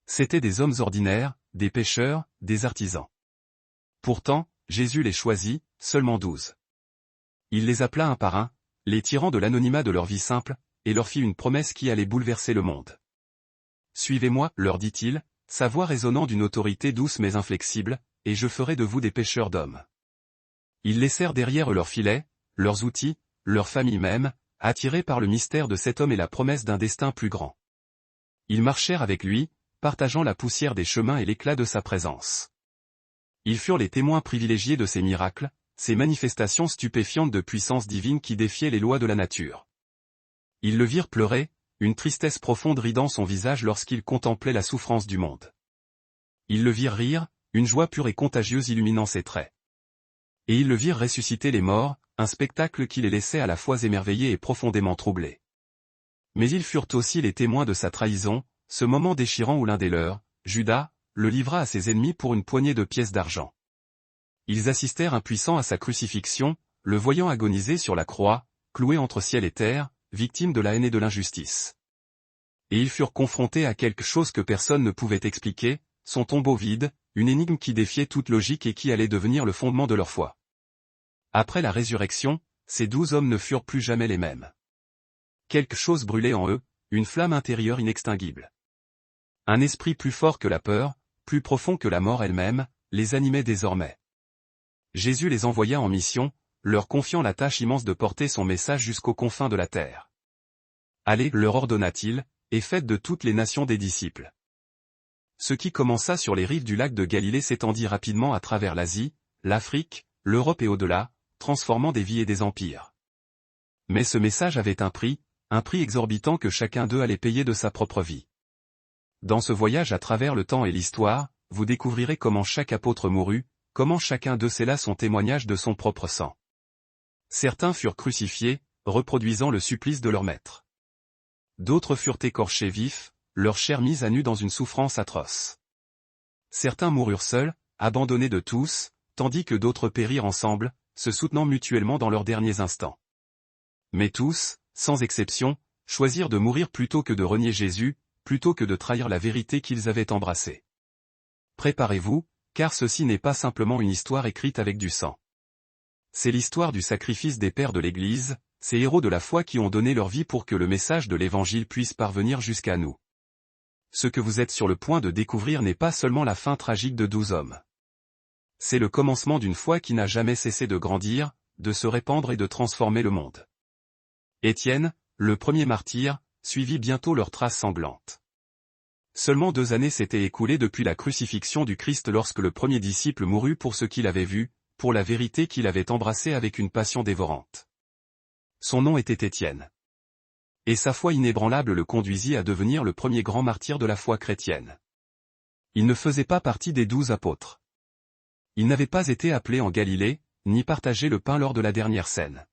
C'étaient des hommes ordinaires, des pêcheurs, des artisans. Pourtant, Jésus les choisit, seulement 12. Il les appela un par un, les tirant de l'anonymat de leur vie simple, et leur fit une promesse qui allait bouleverser le monde. « Suivez-moi, leur dit-il, sa voix résonnant d'une autorité douce mais inflexible, et je ferai de vous des pêcheurs d'hommes. » Ils laissèrent derrière eux leurs filets, leurs outils, leur famille même, attirés par le mystère de cet homme et la promesse d'un destin plus grand. Ils marchèrent avec lui, partageant la poussière des chemins et l'éclat de sa présence. Ils furent les témoins privilégiés de ces miracles, ces manifestations stupéfiantes de puissance divine qui défiaient les lois de la nature. Ils le virent pleurer, une tristesse profonde ridant son visage lorsqu'il contemplait la souffrance du monde. Ils le virent rire, une joie pure et contagieuse illuminant ses traits. Et ils le virent ressusciter les morts, un spectacle qui les laissait à la fois émerveillés et profondément troublés. Mais ils furent aussi les témoins de sa trahison, ce moment déchirant où l'un des leurs, Judas, le livra à ses ennemis pour une poignée de pièces d'argent. Ils assistèrent impuissants à sa crucifixion, le voyant agoniser sur la croix, cloué entre ciel et terre, victime de la haine et de l'injustice. Et ils furent confrontés à quelque chose que personne ne pouvait expliquer, son tombeau vide, une énigme qui défiait toute logique et qui allait devenir le fondement de leur foi. Après la résurrection, ces 12 hommes ne furent plus jamais les mêmes. Quelque chose brûlait en eux, une flamme intérieure inextinguible. Un esprit plus fort que la peur, plus profond que la mort elle-même, les animait désormais. Jésus les envoya en mission, leur confiant la tâche immense de porter son message jusqu'aux confins de la terre. Allez, leur ordonna-t-il, et faites de toutes les nations des disciples. Ce qui commença sur les rives du lac de Galilée s'étendit rapidement à travers l'Asie, l'Afrique, l'Europe et au-delà, transformant des vies et des empires. Mais ce message avait un prix exorbitant que chacun d'eux allait payer de sa propre vie. Dans ce voyage à travers le temps et l'histoire, vous découvrirez comment chaque apôtre mourut, comment chacun d'eux scella son témoignage de son propre sang. Certains furent crucifiés, reproduisant le supplice de leur maître. D'autres furent écorchés vifs, leur chair mise à nu dans une souffrance atroce. Certains moururent seuls, abandonnés de tous, tandis que d'autres périrent ensemble, se soutenant mutuellement dans leurs derniers instants. Mais tous, sans exception, choisirent de mourir plutôt que de renier Jésus, plutôt que de trahir la vérité qu'ils avaient embrassée. Préparez-vous, car ceci n'est pas simplement une histoire écrite avec du sang. C'est l'histoire du sacrifice des pères de l'Église, ces héros de la foi qui ont donné leur vie pour que le message de l'Évangile puisse parvenir jusqu'à nous. Ce que vous êtes sur le point de découvrir n'est pas seulement la fin tragique de 12 hommes. C'est le commencement d'une foi qui n'a jamais cessé de grandir, de se répandre et de transformer le monde. Étienne, le premier martyr, suivit bientôt leurs traces sanglantes. Seulement 2 années s'étaient écoulées depuis la crucifixion du Christ lorsque le premier disciple mourut pour ce qu'il avait vu, pour la vérité qu'il avait embrassée avec une passion dévorante. Son nom était Étienne. Et sa foi inébranlable le conduisit à devenir le premier grand martyr de la foi chrétienne. Il ne faisait pas partie des 12 apôtres. Il n'avait pas été appelé en Galilée, ni partagé le pain lors de la dernière scène.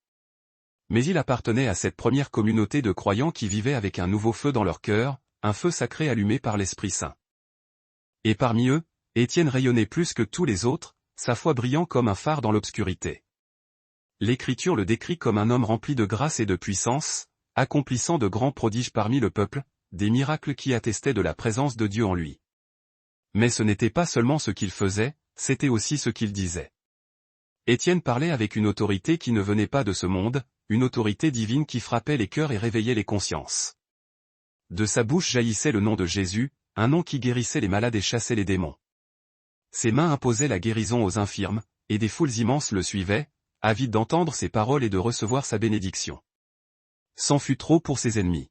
Mais il appartenait à cette première communauté de croyants qui vivaient avec un nouveau feu dans leur cœur, un feu sacré allumé par l'Esprit Saint. Et parmi eux, Étienne rayonnait plus que tous les autres, sa foi brillant comme un phare dans l'obscurité. L'Écriture le décrit comme un homme rempli de grâce et de puissance, accomplissant de grands prodiges parmi le peuple, des miracles qui attestaient de la présence de Dieu en lui. Mais ce n'était pas seulement ce qu'il faisait, c'était aussi ce qu'il disait. Étienne parlait avec une autorité qui ne venait pas de ce monde, une autorité divine qui frappait les cœurs et réveillait les consciences. De sa bouche jaillissait le nom de Jésus, un nom qui guérissait les malades et chassait les démons. Ses mains imposaient la guérison aux infirmes, et des foules immenses le suivaient, avides d'entendre ses paroles et de recevoir sa bénédiction. C'en fut trop pour ses ennemis.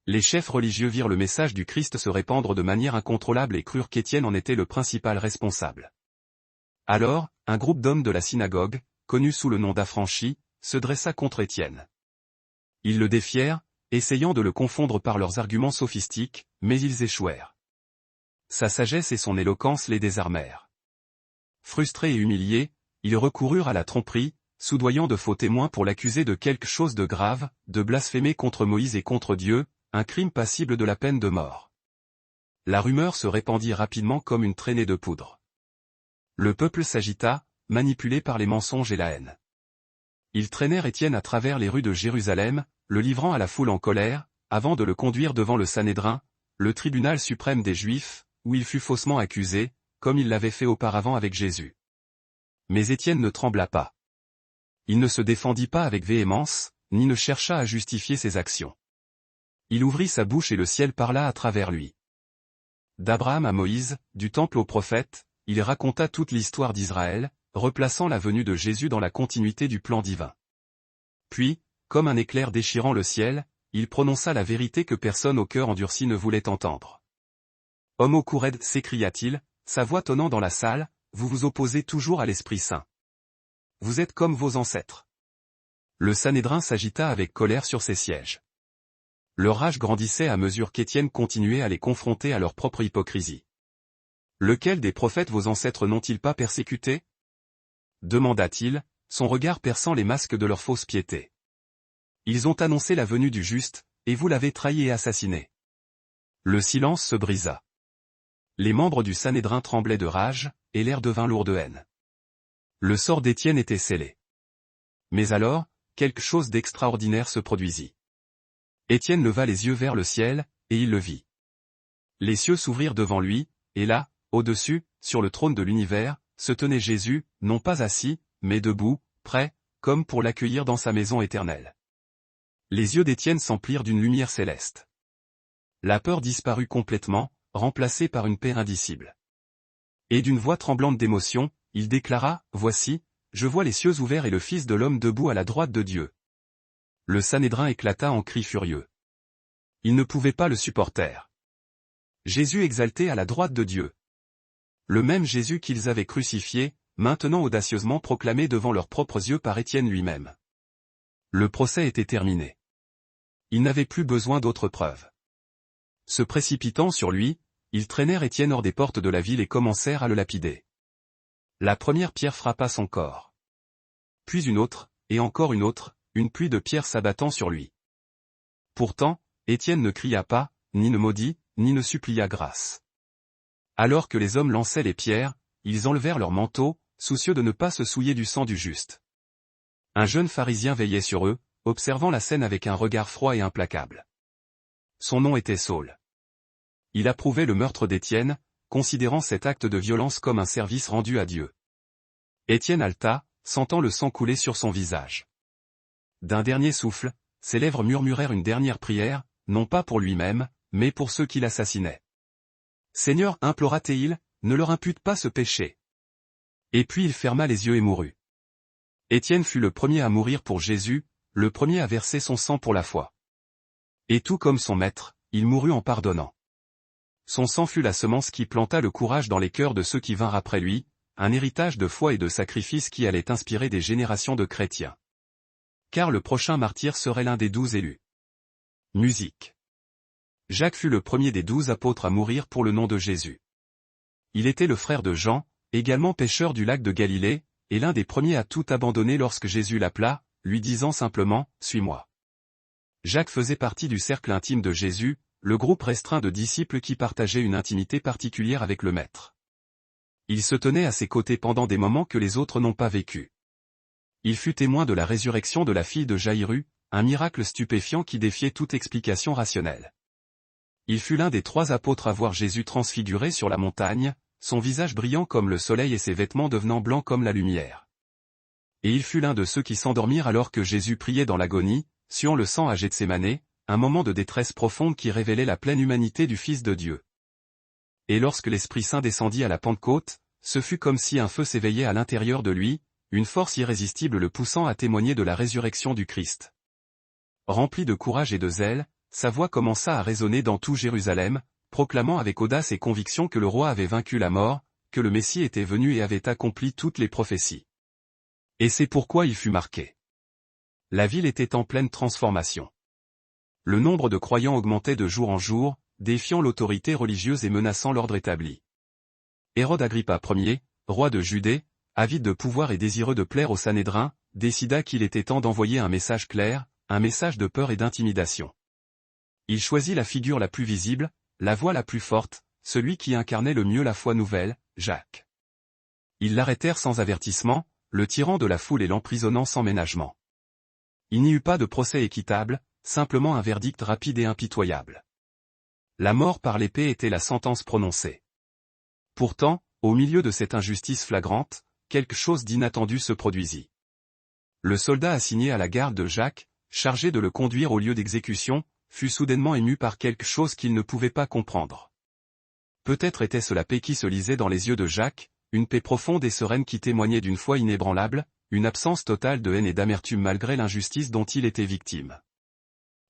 Les chefs religieux virent le message du Christ se répandre de manière incontrôlable et crurent qu'Étienne en était le principal responsable. Alors, un groupe d'hommes de la synagogue, connu sous le nom d'affranchis, se dressa contre Étienne. Ils le défièrent, essayant de le confondre par leurs arguments sophistiques, mais ils échouèrent. Sa sagesse et son éloquence les désarmèrent. Frustrés et humiliés, ils recoururent à la tromperie, soudoyant de faux témoins pour l'accuser de quelque chose de grave, de blasphémer contre Moïse et contre Dieu, un crime passible de la peine de mort. La rumeur se répandit rapidement comme une traînée de poudre. Le peuple s'agita, manipulé par les mensonges et la haine. Ils traînèrent Étienne à travers les rues de Jérusalem, le livrant à la foule en colère, avant de le conduire devant le Sanhédrin, le tribunal suprême des Juifs, où il fut faussement accusé, comme il l'avait fait auparavant avec Jésus. Mais Étienne ne trembla pas. Il ne se défendit pas avec véhémence, ni ne chercha à justifier ses actions. Il ouvrit sa bouche et le ciel parla à travers lui. D'Abraham à Moïse, du temple aux prophètes, il raconta toute l'histoire d'Israël, replaçant la venue de Jésus dans la continuité du plan divin. Puis, comme un éclair déchirant le ciel, il prononça la vérité que personne au cœur endurci ne voulait entendre. « Homme au Khoured » s'écria-t-il, sa voix tonnant dans la salle, vous vous opposez toujours à l'Esprit Saint. Vous êtes comme vos ancêtres. Le Sanhédrin s'agita avec colère sur ses sièges. Leur rage grandissait à mesure qu'Étienne continuait à les confronter à leur propre hypocrisie. « Lequel des prophètes vos ancêtres n'ont-ils pas persécuté » demanda-t-il, son regard perçant les masques de leur fausse piété. « Ils ont annoncé la venue du juste, et vous l'avez trahi et assassiné. » Le silence se brisa. Les membres du Sanhédrin tremblaient de rage, et l'air devint lourd de haine. Le sort d'Étienne était scellé. Mais alors, quelque chose d'extraordinaire se produisit. Étienne leva les yeux vers le ciel, et il le vit. Les cieux s'ouvrirent devant lui, et là, au-dessus, sur le trône de l'univers, se tenait Jésus, non pas assis, mais debout, prêt, comme pour l'accueillir dans sa maison éternelle. Les yeux d'Étienne s'emplirent d'une lumière céleste. La peur disparut complètement, remplacée par une paix indicible. Et d'une voix tremblante d'émotion, il déclara, « Voici, je vois les cieux ouverts et le Fils de l'homme debout à la droite de Dieu. » Le Sanhédrin éclata en cris furieux. Ils ne pouvaient pas le supporter. Jésus exalté à la droite de Dieu. Le même Jésus qu'ils avaient crucifié, maintenant audacieusement proclamé devant leurs propres yeux par Étienne lui-même. Le procès était terminé. Ils n'avaient plus besoin d'autres preuves. Se précipitant sur lui, ils traînèrent Étienne hors des portes de la ville et commencèrent à le lapider. La première pierre frappa son corps. Puis une autre, et encore une pluie de pierres s'abattant sur lui. Pourtant, Étienne ne cria pas, ni ne maudit, ni ne supplia grâce. Alors que les hommes lançaient les pierres, ils enlevèrent leurs manteaux, soucieux de ne pas se souiller du sang du juste. Un jeune pharisien veillait sur eux, observant la scène avec un regard froid et implacable. Son nom était Saul. Il approuvait le meurtre d'Étienne, considérant cet acte de violence comme un service rendu à Dieu. Étienne haleta, sentant le sang couler sur son visage. D'un dernier souffle, ses lèvres murmurèrent une dernière prière, non pas pour lui-même, mais pour ceux qui l'assassinaient. « Seigneur, implora-t-il, ne leur impute pas ce péché. » Et puis il ferma les yeux et mourut. Étienne fut le premier à mourir pour Jésus, le premier à verser son sang pour la foi. Et tout comme son maître, il mourut en pardonnant. Son sang fut la semence qui planta le courage dans les cœurs de ceux qui vinrent après lui, un héritage de foi et de sacrifice qui allait inspirer des générations de chrétiens. Car le prochain martyr serait l'un des 12 élus. Musique. Jacques fut le premier des 12 apôtres à mourir pour le nom de Jésus. Il était le frère de Jean, également pêcheur du lac de Galilée, et l'un des premiers à tout abandonner lorsque Jésus l'appela, lui disant simplement « Suis-moi ». Jacques faisait partie du cercle intime de Jésus, le groupe restreint de disciples qui partageaient une intimité particulière avec le Maître. Il se tenait à ses côtés pendant des moments que les autres n'ont pas vécus. Il fut témoin de la résurrection de la fille de Jaïru, un miracle stupéfiant qui défiait toute explication rationnelle. Il fut l'un des 3 apôtres à voir Jésus transfiguré sur la montagne, son visage brillant comme le soleil et ses vêtements devenant blancs comme la lumière. Et il fut l'un de ceux qui s'endormirent alors que Jésus priait dans l'agonie, suant le sang à Gethsémanée, un moment de détresse profonde qui révélait la pleine humanité du Fils de Dieu. Et lorsque l'Esprit Saint descendit à la Pentecôte, ce fut comme si un feu s'éveillait à l'intérieur de lui, une force irrésistible le poussant à témoigner de la résurrection du Christ. Rempli de courage et de zèle, sa voix commença à résonner dans tout Jérusalem, proclamant avec audace et conviction que le roi avait vaincu la mort, que le Messie était venu et avait accompli toutes les prophéties. Et c'est pourquoi il fut marqué. La ville était en pleine transformation. Le nombre de croyants augmentait de jour en jour, défiant l'autorité religieuse et menaçant l'ordre établi. Hérode Agrippa Ier, roi de Judée, avide de pouvoir et désireux de plaire au Sanhédrin, décida qu'il était temps d'envoyer un message clair, un message de peur et d'intimidation. Il choisit la figure la plus visible, la voix la plus forte, celui qui incarnait le mieux la foi nouvelle, Jacques. Ils l'arrêtèrent sans avertissement, le tirant de la foule et l'emprisonnant sans ménagement. Il n'y eut pas de procès équitable, simplement un verdict rapide et impitoyable. La mort par l'épée était la sentence prononcée. Pourtant, au milieu de cette injustice flagrante, quelque chose d'inattendu se produisit. Le soldat assigné à la garde de Jacques, chargé de le conduire au lieu d'exécution, fut soudainement ému par quelque chose qu'il ne pouvait pas comprendre. Peut-être était-ce la paix qui se lisait dans les yeux de Jacques, une paix profonde et sereine qui témoignait d'une foi inébranlable, une absence totale de haine et d'amertume malgré l'injustice dont il était victime.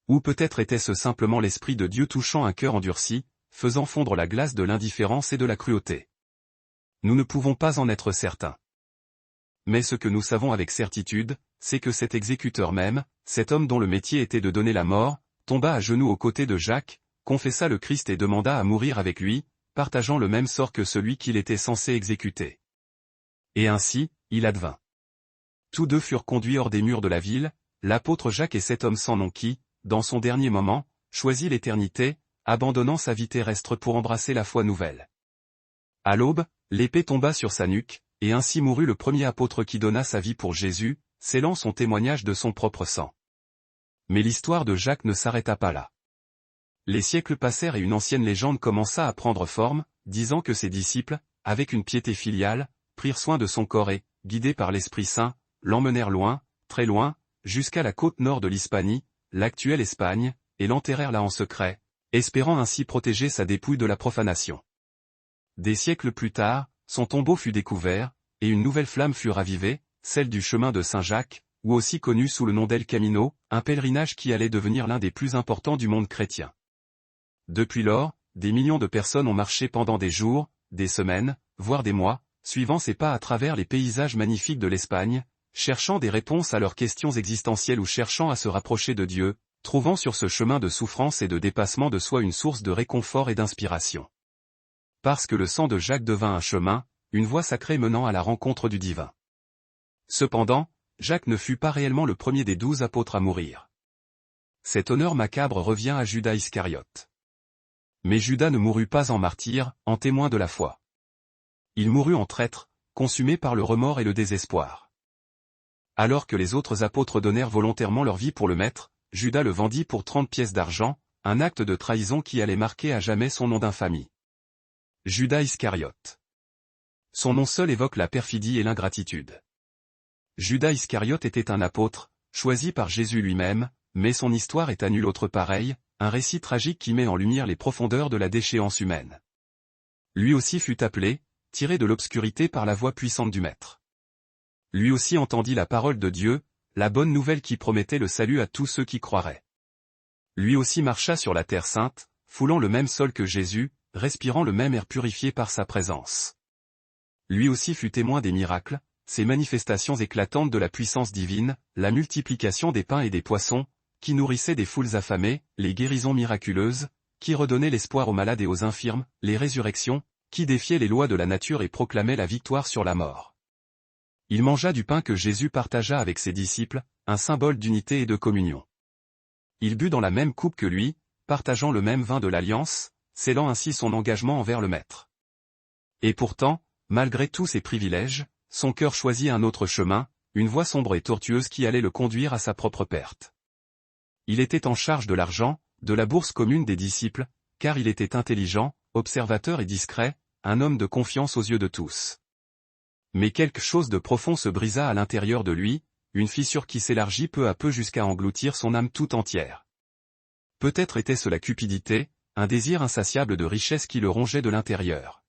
Ou peut-être était-ce simplement l'Esprit de Dieu touchant un cœur endurci, faisant fondre la glace de l'indifférence et de la cruauté. Nous ne pouvons pas en être certains. Mais ce que nous savons avec certitude, c'est que cet exécuteur même, cet homme dont le métier était de donner la mort, tomba à genoux aux côtés de Jacques, confessa le Christ et demanda à mourir avec lui, partageant le même sort que celui qu'il était censé exécuter. Et ainsi, il advint. Tous deux furent conduits hors des murs de la ville, l'apôtre Jacques et cet homme sans nom qui, dans son dernier moment, choisit l'éternité, abandonnant sa vie terrestre pour embrasser la foi nouvelle. À l'aube, l'épée tomba sur sa nuque, et ainsi mourut le premier apôtre qui donna sa vie pour Jésus, scellant son témoignage de son propre sang. Mais l'histoire de Jacques ne s'arrêta pas là. Les siècles passèrent et une ancienne légende commença à prendre forme, disant que ses disciples, avec une piété filiale, prirent soin de son corps et, guidés par l'Esprit Saint, l'emmenèrent loin, très loin, jusqu'à la côte nord de l'Hispanie, l'actuelle Espagne, et l'enterrèrent là en secret, espérant ainsi protéger sa dépouille de la profanation. Des siècles plus tard, son tombeau fut découvert, et une nouvelle flamme fut ravivée, celle du chemin de Saint-Jacques, ou aussi connu sous le nom d'El Camino, un pèlerinage qui allait devenir l'un des plus importants du monde chrétien. Depuis lors, des millions de personnes ont marché pendant des jours, des semaines, voire des mois, suivant ses pas à travers les paysages magnifiques de l'Espagne, cherchant des réponses à leurs questions existentielles ou cherchant à se rapprocher de Dieu, trouvant sur ce chemin de souffrance et de dépassement de soi une source de réconfort et d'inspiration. Parce que le sang de Jacques devint un chemin, une voie sacrée menant à la rencontre du divin. Cependant, Jacques ne fut pas réellement le premier des 12 apôtres à mourir. Cet honneur macabre revient à Judas Iscariote. Mais Judas ne mourut pas en martyr, en témoin de la foi. Il mourut en traître, consumé par le remords et le désespoir. Alors que les autres apôtres donnèrent volontairement leur vie pour le Maître, Judas le vendit pour 30 pièces d'argent, un acte de trahison qui allait marquer à jamais son nom d'infamie. Judas Iscariote. Son nom seul évoque la perfidie et l'ingratitude. Judas Iscariote était un apôtre, choisi par Jésus lui-même, mais son histoire est à nul autre pareil, un récit tragique qui met en lumière les profondeurs de la déchéance humaine. Lui aussi fut appelé, tiré de l'obscurité par la voix puissante du Maître. Lui aussi entendit la parole de Dieu, la bonne nouvelle qui promettait le salut à tous ceux qui croiraient. Lui aussi marcha sur la terre sainte, foulant le même sol que Jésus, respirant le même air purifié par sa présence. Lui aussi fut témoin des miracles, ces manifestations éclatantes de la puissance divine, la multiplication des pains et des poissons, qui nourrissaient des foules affamées, les guérisons miraculeuses, qui redonnaient l'espoir aux malades et aux infirmes, les résurrections, qui défiaient les lois de la nature et proclamaient la victoire sur la mort. Il mangea du pain que Jésus partagea avec ses disciples, un symbole d'unité et de communion. Il but dans la même coupe que lui, partageant le même vin de l'Alliance, scellant ainsi son engagement envers le Maître. Et pourtant, malgré tous ses privilèges, son cœur choisit un autre chemin, une voie sombre et tortueuse qui allait le conduire à sa propre perte. Il était en charge de l'argent, de la bourse commune des disciples, car il était intelligent, observateur et discret, un homme de confiance aux yeux de tous. Mais quelque chose de profond se brisa à l'intérieur de lui, une fissure qui s'élargit peu à peu jusqu'à engloutir son âme tout entière. Peut-être était-ce la cupidité, un désir insatiable de richesse qui le rongeait de l'intérieur.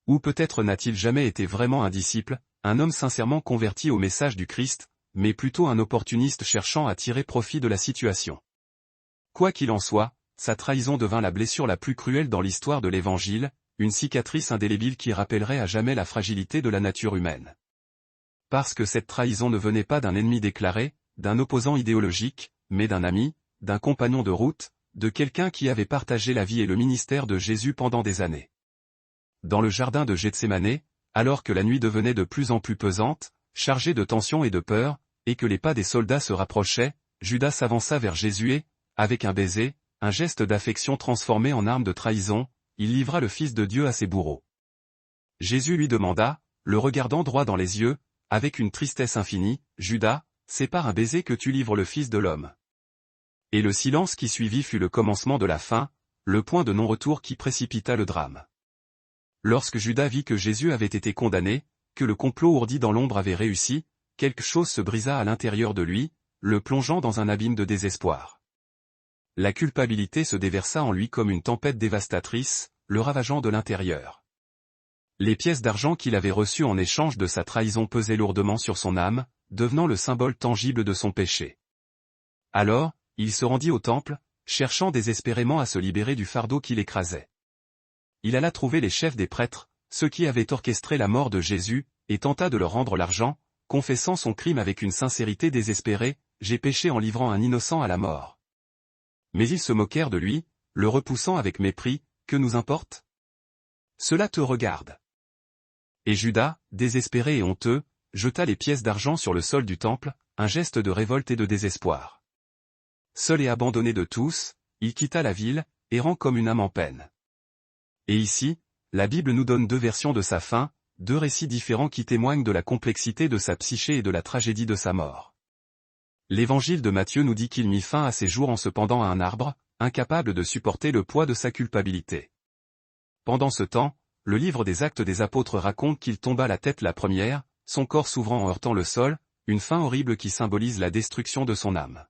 Ou peut-être n'a-t-il jamais été vraiment un disciple, un homme sincèrement converti au message du Christ, mais plutôt un opportuniste cherchant à tirer profit de la situation. Quoi qu'il en soit, sa trahison devint la blessure la plus cruelle dans l'histoire de l'Évangile, une cicatrice indélébile qui rappellerait à jamais la fragilité de la nature humaine. Parce que cette trahison ne venait pas d'un ennemi déclaré, d'un opposant idéologique, mais d'un ami, d'un compagnon de route, de quelqu'un qui avait partagé la vie et le ministère de Jésus pendant des années. Dans le jardin de Gethsémane, alors que la nuit devenait de plus en plus pesante, chargée de tension et de peur, et que les pas des soldats se rapprochaient, Judas s'avança vers Jésus et, avec un baiser, un geste d'affection transformé en arme de trahison, il livra le Fils de Dieu à ses bourreaux. Jésus lui demanda, le regardant droit dans les yeux, avec une tristesse infinie, « Judas, c'est par un baiser que tu livres le Fils de l'homme. » Et le silence qui suivit fut le commencement de la fin, le point de non-retour qui précipita le drame. Lorsque Judas vit que Jésus avait été condamné, que le complot ourdi dans l'ombre avait réussi, quelque chose se brisa à l'intérieur de lui, le plongeant dans un abîme de désespoir. La culpabilité se déversa en lui comme une tempête dévastatrice, le ravageant de l'intérieur. Les pièces d'argent qu'il avait reçues en échange de sa trahison pesaient lourdement sur son âme, devenant le symbole tangible de son péché. Alors, il se rendit au temple, cherchant désespérément à se libérer du fardeau qui l'écrasait. Il alla trouver les chefs des prêtres, ceux qui avaient orchestré la mort de Jésus, et tenta de leur rendre l'argent, confessant son crime avec une sincérité désespérée, « J'ai péché en livrant un innocent à la mort. » Mais ils se moquèrent de lui, le repoussant avec mépris, « Que nous importe? Cela te regarde. » Et Judas, désespéré et honteux, jeta les pièces d'argent sur le sol du temple, un geste de révolte et de désespoir. Seul et abandonné de tous, il quitta la ville, errant comme une âme en peine. Et ici, la Bible nous donne deux versions de sa fin, deux récits différents qui témoignent de la complexité de sa psyché et de la tragédie de sa mort. L'évangile de Matthieu nous dit qu'il mit fin à ses jours en se pendant à un arbre, incapable de supporter le poids de sa culpabilité. Pendant ce temps, le livre des Actes des Apôtres raconte qu'il tomba la tête la première, son corps s'ouvrant en heurtant le sol, une fin horrible qui symbolise la destruction de son âme.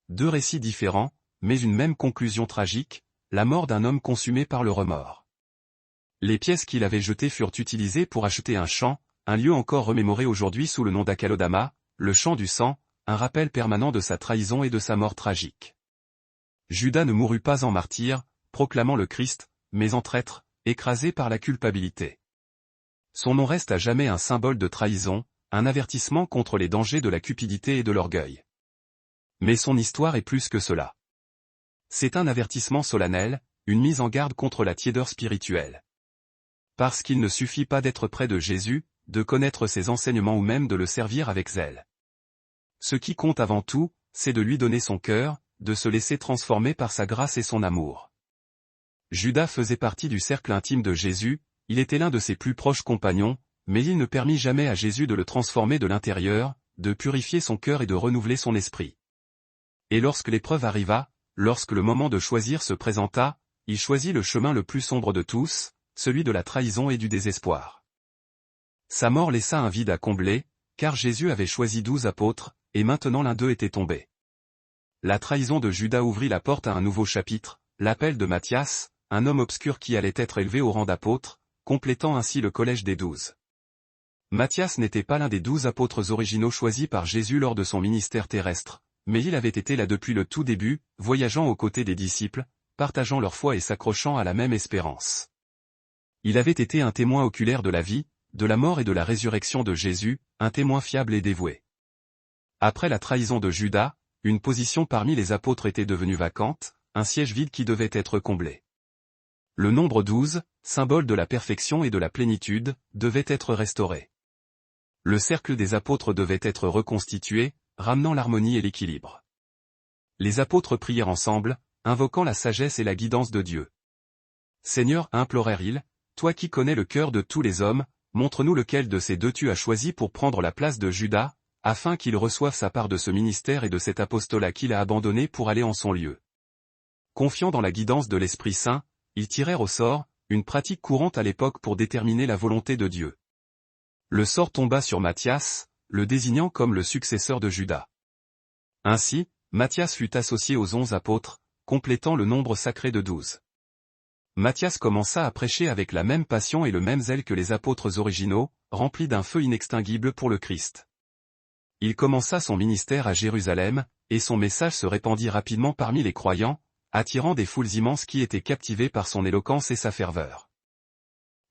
Deux récits différents, mais une même conclusion tragique, la mort d'un homme consumé par le remords. Les pièces qu'il avait jetées furent utilisées pour acheter un champ, un lieu encore remémoré aujourd'hui sous le nom d'Akalodama, le champ du sang, un rappel permanent de sa trahison et de sa mort tragique. Judas ne mourut pas en martyr, proclamant le Christ, mais en traître, écrasé par la culpabilité. Son nom reste à jamais un symbole de trahison, un avertissement contre les dangers de la cupidité et de l'orgueil. Mais son histoire est plus que cela. C'est un avertissement solennel, une mise en garde contre la tiédeur spirituelle. Parce qu'il ne suffit pas d'être près de Jésus, de connaître ses enseignements ou même de le servir avec zèle. Ce qui compte avant tout, c'est de lui donner son cœur, de se laisser transformer par sa grâce et son amour. Judas faisait partie du cercle intime de Jésus, il était l'un de ses plus proches compagnons, mais il ne permit jamais à Jésus de le transformer de l'intérieur, de purifier son cœur et de renouveler son esprit. Et lorsque l'épreuve arriva, lorsque le moment de choisir se présenta, il choisit le chemin le plus sombre de tous, celui de la trahison et du désespoir. Sa mort laissa un vide à combler, car Jésus avait choisi 12 apôtres, et maintenant l'un d'eux était tombé. La trahison de Judas ouvrit la porte à un nouveau chapitre, l'appel de Matthias, un homme obscur qui allait être élevé au rang d'apôtre, complétant ainsi le collège des 12. Matthias n'était pas l'un des 12 apôtres originaux choisis par Jésus lors de son ministère terrestre, mais il avait été là depuis le tout début, voyageant aux côtés des disciples, partageant leur foi et s'accrochant à la même espérance. Il avait été un témoin oculaire de la vie, de la mort et de la résurrection de Jésus, un témoin fiable et dévoué. Après la trahison de Judas, une position parmi les apôtres était devenue vacante, un siège vide qui devait être comblé. Le nombre 12, symbole de la perfection et de la plénitude, devait être restauré. Le cercle des apôtres devait être reconstitué, ramenant l'harmonie et l'équilibre. Les apôtres prièrent ensemble, invoquant la sagesse et la guidance de Dieu. Seigneur, implorèrent-ils, toi qui connais le cœur de tous les hommes, montre-nous lequel de ces deux tu as choisi pour prendre la place de Judas, afin qu'il reçoive sa part de ce ministère et de cet apostolat qu'il a abandonné pour aller en son lieu. Confiant dans la guidance de l'Esprit Saint, ils tirèrent au sort, une pratique courante à l'époque pour déterminer la volonté de Dieu. Le sort tomba sur Matthias, le désignant comme le successeur de Judas. Ainsi, Matthias fut associé aux 11 apôtres, complétant le nombre sacré de 12. Matthias commença à prêcher avec la même passion et le même zèle que les apôtres originaux, rempli d'un feu inextinguible pour le Christ. Il commença son ministère à Jérusalem, et son message se répandit rapidement parmi les croyants, attirant des foules immenses qui étaient captivées par son éloquence et sa ferveur.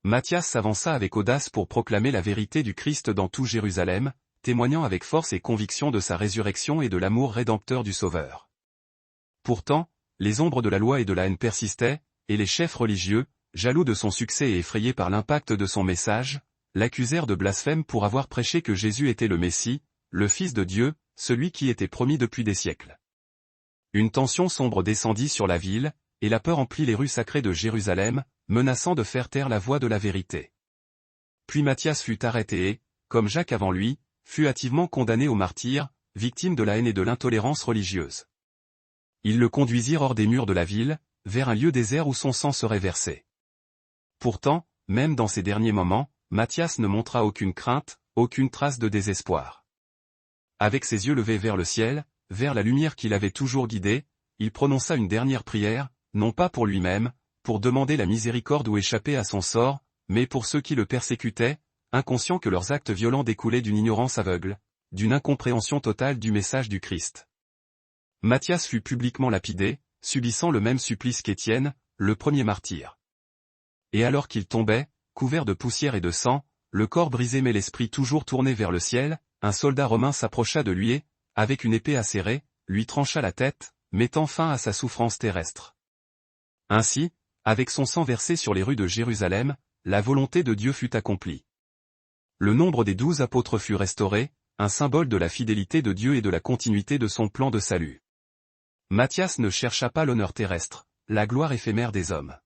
Matthias s'avança avec audace pour proclamer la vérité du Christ dans tout Jérusalem, témoignant avec force et conviction de sa résurrection et de l'amour rédempteur du Sauveur. Pourtant, les ombres de la loi et de la haine persistaient, et les chefs religieux, jaloux de son succès et effrayés par l'impact de son message, l'accusèrent de blasphème pour avoir prêché que Jésus était le Messie, le Fils de Dieu, celui qui était promis depuis des siècles. Une tension sombre descendit sur la ville, et la peur emplit les rues sacrées de Jérusalem, menaçant de faire taire la voix de la vérité. Puis Matthias fut arrêté et, comme Jacques avant lui, fut hâtivement condamné au martyre, victime de la haine et de l'intolérance religieuse. Ils le conduisirent hors des murs de la ville, vers un lieu désert où son sang serait versé. Pourtant, même dans ces derniers moments, Matthias ne montra aucune crainte, aucune trace de désespoir. Avec ses yeux levés vers le ciel, vers la lumière qui l'avait toujours guidé, il prononça une dernière prière, non pas pour lui-même, pour demander la miséricorde ou échapper à son sort, mais pour ceux qui le persécutaient, inconscients que leurs actes violents découlaient d'une ignorance aveugle, d'une incompréhension totale du message du Christ. Matthias fut publiquement lapidé, subissant le même supplice qu'Étienne, le premier martyr. Et alors qu'il tombait, couvert de poussière et de sang, le corps brisé mais l'esprit toujours tourné vers le ciel, un soldat romain s'approcha de lui et, avec une épée acérée, lui trancha la tête, mettant fin à sa souffrance terrestre. Ainsi, avec son sang versé sur les rues de Jérusalem, la volonté de Dieu fut accomplie. Le nombre des 12 apôtres fut restauré, un symbole de la fidélité de Dieu et de la continuité de son plan de salut. Matthias ne chercha pas l'honneur terrestre, la gloire éphémère des hommes.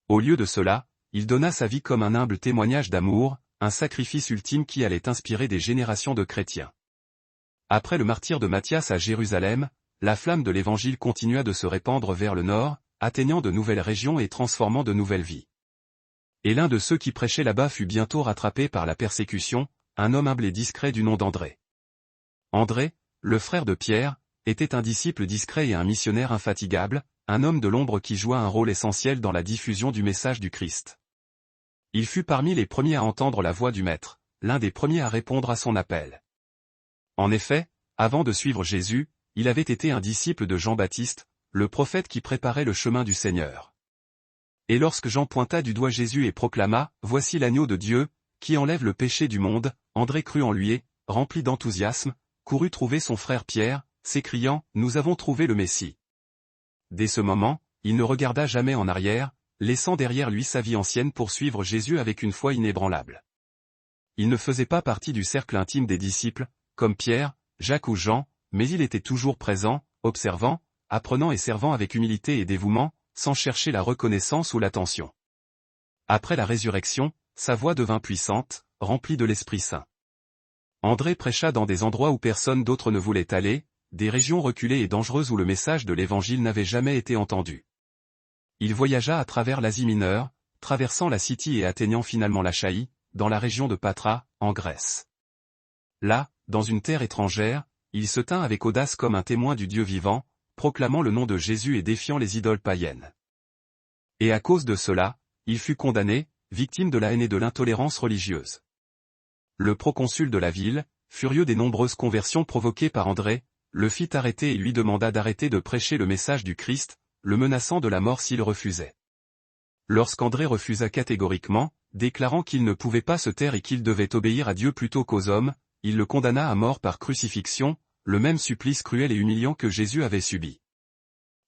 Au lieu de cela, il donna sa vie comme un humble témoignage d'amour, un sacrifice ultime qui allait inspirer des générations de chrétiens. Après le martyre de Matthias à Jérusalem, la flamme de l'Évangile continua de se répandre vers le nord, atteignant de nouvelles régions et transformant de nouvelles vies. Et l'un de ceux qui prêchaient là-bas fut bientôt rattrapé par la persécution, un homme humble et discret du nom d'André. André, le frère de Pierre, était un disciple discret et un missionnaire infatigable, un homme de l'ombre qui joua un rôle essentiel dans la diffusion du message du Christ. Il fut parmi les premiers à entendre la voix du Maître, l'un des premiers à répondre à son appel. En effet, avant de suivre Jésus, il avait été un disciple de Jean-Baptiste, le prophète qui préparait le chemin du Seigneur. Et lorsque Jean pointa du doigt Jésus et proclama « Voici l'agneau de Dieu, qui enlève le péché du monde », André crut en lui et, rempli d'enthousiasme, courut trouver son frère Pierre, s'écriant « Nous avons trouvé le Messie ». Dès ce moment, il ne regarda jamais en arrière, laissant derrière lui sa vie ancienne pour suivre Jésus avec une foi inébranlable. Il ne faisait pas partie du cercle intime des disciples, comme Pierre, Jacques ou Jean, mais il était toujours présent, observant, apprenant et servant avec humilité et dévouement, sans chercher la reconnaissance ou l'attention. Après la résurrection, sa voix devint puissante, remplie de l'Esprit Saint. André prêcha dans des endroits où personne d'autre ne voulait aller, des régions reculées et dangereuses où le message de l'Évangile n'avait jamais été entendu. Il voyagea à travers l'Asie mineure, traversant la Scythie et atteignant finalement l'Achaïe, dans la région de Patra, en Grèce. Là, dans une terre étrangère, il se tint avec audace comme un témoin du Dieu vivant, proclamant le nom de Jésus et défiant les idoles païennes. Et à cause de cela, il fut condamné, victime de la haine et de l'intolérance religieuse. Le proconsul de la ville, furieux des nombreuses conversions provoquées par André, le fit arrêter et lui demanda d'arrêter de prêcher le message du Christ, le menaçant de la mort s'il refusait. Lorsqu'André refusa catégoriquement, déclarant qu'il ne pouvait pas se taire et qu'il devait obéir à Dieu plutôt qu'aux hommes, il le condamna à mort par crucifixion, le même supplice cruel et humiliant que Jésus avait subi.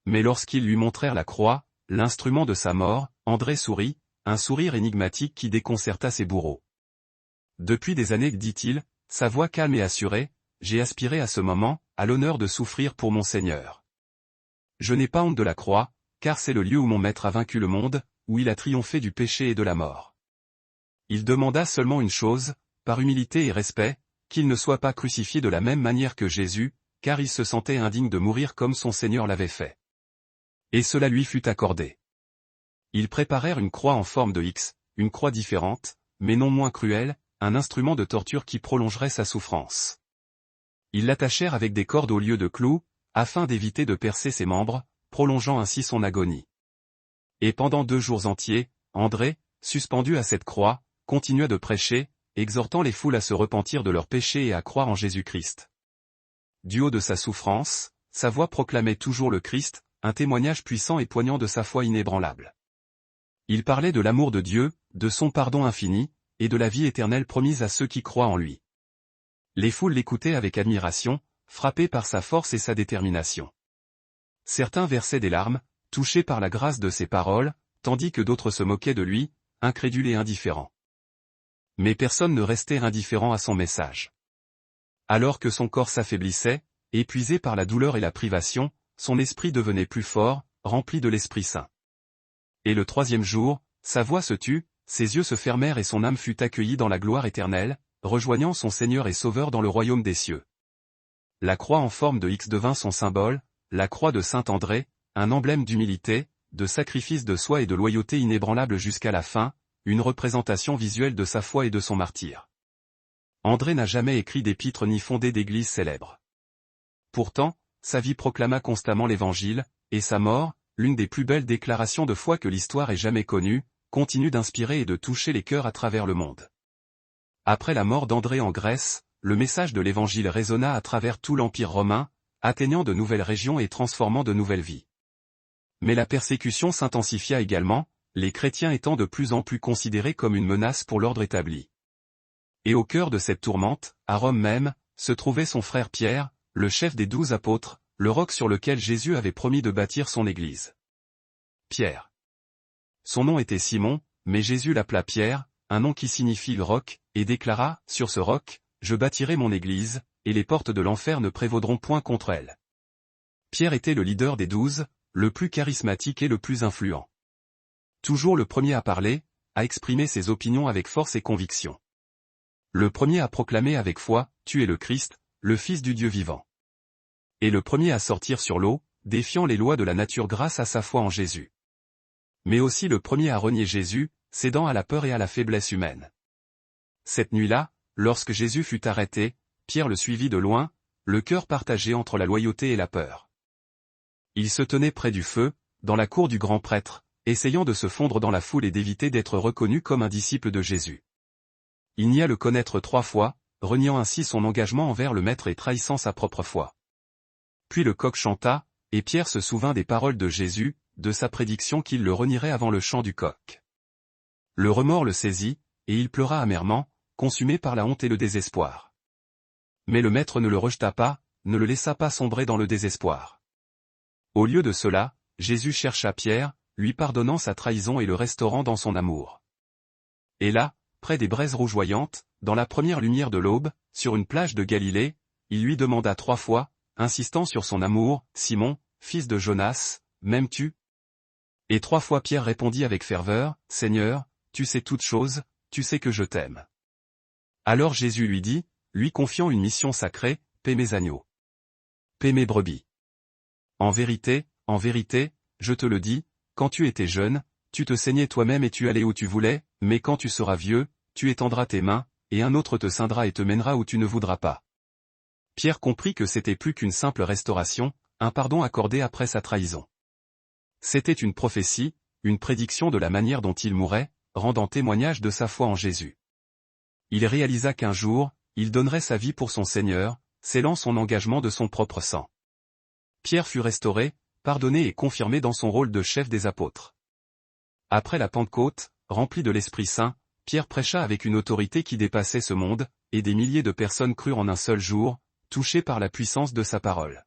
Mais lorsqu'ils lui montrèrent la croix, l'instrument de sa mort, André sourit, un sourire énigmatique qui déconcerta ses bourreaux. Depuis des années, dit-il, sa voix calme et assurée, j'ai aspiré à ce moment, à l'honneur de souffrir pour mon Seigneur. Je n'ai pas honte de la croix, car c'est le lieu où mon Maître a vaincu le monde, où il a triomphé du péché et de la mort. Il demanda seulement une chose, par humilité et respect, qu'il ne soit pas crucifié de la même manière que Jésus, car il se sentait indigne de mourir comme son Seigneur l'avait fait. Et cela lui fut accordé. Ils préparèrent une croix en forme de X, une croix différente, mais non moins cruelle, un instrument de torture qui prolongerait sa souffrance. Ils l'attachèrent avec des cordes au lieu de clous, afin d'éviter de percer ses membres, prolongeant ainsi son agonie. Et pendant 2 jours entiers, André, suspendu à cette croix, continua de prêcher, exhortant les foules à se repentir de leurs péchés et à croire en Jésus-Christ. Du haut de sa souffrance, sa voix proclamait toujours le Christ, un témoignage puissant et poignant de sa foi inébranlable. Il parlait de l'amour de Dieu, de son pardon infini, et de la vie éternelle promise à ceux qui croient en lui. Les foules l'écoutaient avec admiration, frappées par sa force et sa détermination. Certains versaient des larmes, touchés par la grâce de ses paroles, tandis que d'autres se moquaient de lui, incrédules et indifférents. Mais personne ne restait indifférent à son message. Alors que son corps s'affaiblissait, épuisé par la douleur et la privation, son esprit devenait plus fort, rempli de l'Esprit Saint. Et le 3e jour, sa voix se tut, ses yeux se fermèrent et son âme fut accueillie dans la gloire éternelle, rejoignant son Seigneur et Sauveur dans le royaume des cieux. La croix en forme de X devint son symbole, la croix de Saint André, un emblème d'humilité, de sacrifice de soi et de loyauté inébranlable jusqu'à la fin, une représentation visuelle de sa foi et de son martyre. André n'a jamais écrit d'épître ni fondé d'église célèbre. Pourtant, sa vie proclama constamment l'Évangile, et sa mort, l'une des plus belles déclarations de foi que l'histoire ait jamais connue, continue d'inspirer et de toucher les cœurs à travers le monde. Après la mort d'André en Grèce, le message de l'Évangile résonna à travers tout l'Empire romain, atteignant de nouvelles régions et transformant de nouvelles vies. Mais la persécution s'intensifia également, les chrétiens étant de plus en plus considérés comme une menace pour l'ordre établi. Et au cœur de cette tourmente, à Rome même, se trouvait son frère Pierre, le chef des 12 apôtres, le roc sur lequel Jésus avait promis de bâtir son Église. Pierre. Son nom était Simon, mais Jésus l'appela Pierre, un nom qui signifie le roc, et déclara, sur ce roc, je bâtirai mon Église, et les portes de l'enfer ne prévaudront point contre elle. Pierre était le leader des 12, le plus charismatique et le plus influent. Toujours le premier à parler, à exprimer ses opinions avec force et conviction. Le premier à proclamer avec foi, tu es le Christ, le Fils du Dieu vivant. Et le premier à sortir sur l'eau, défiant les lois de la nature grâce à sa foi en Jésus. Mais aussi le premier à renier Jésus, cédant à la peur et à la faiblesse humaine. Cette nuit-là, lorsque Jésus fut arrêté, Pierre le suivit de loin, le cœur partagé entre la loyauté et la peur. Il se tenait près du feu, dans la cour du grand prêtre, essayant de se fondre dans la foule et d'éviter d'être reconnu comme un disciple de Jésus. Il nia le connaître 3 fois, reniant ainsi son engagement envers le Maître et trahissant sa propre foi. Puis le coq chanta, et Pierre se souvint des paroles de Jésus, de sa prédiction qu'il le renierait avant le chant du coq. Le remords le saisit, et il pleura amèrement, consumé par la honte et le désespoir. Mais le Maître ne le rejeta pas, ne le laissa pas sombrer dans le désespoir. Au lieu de cela, Jésus chercha Pierre, lui pardonnant sa trahison et le restaurant dans son amour. Et là, près des braises rougeoyantes, dans la première lumière de l'aube, sur une plage de Galilée, il lui demanda 3 fois, insistant sur son amour, « Simon, fils de Jonas, m'aimes-tu » Et 3 fois Pierre répondit avec ferveur, « Seigneur, tu sais toutes choses, tu sais que je t'aime. » Alors Jésus lui dit, lui confiant une mission sacrée, « Paie mes agneaux. Paie mes brebis. En vérité, je te le dis, quand tu étais jeune, tu te saignais toi-même et tu allais où tu voulais, mais quand tu seras vieux, tu étendras tes mains, et un autre te ceindra et te mènera où tu ne voudras pas. » Pierre comprit que c'était plus qu'une simple restauration, un pardon accordé après sa trahison. C'était une prophétie, une prédiction de la manière dont il mourrait, rendant témoignage de sa foi en Jésus. Il réalisa qu'un jour, il donnerait sa vie pour son Seigneur, scellant son engagement de son propre sang. Pierre fut restauré, pardonné et confirmé dans son rôle de chef des apôtres. Après la Pentecôte, rempli de l'Esprit Saint, Pierre prêcha avec une autorité qui dépassait ce monde, et des milliers de personnes crurent en un seul jour, touchées par la puissance de sa parole.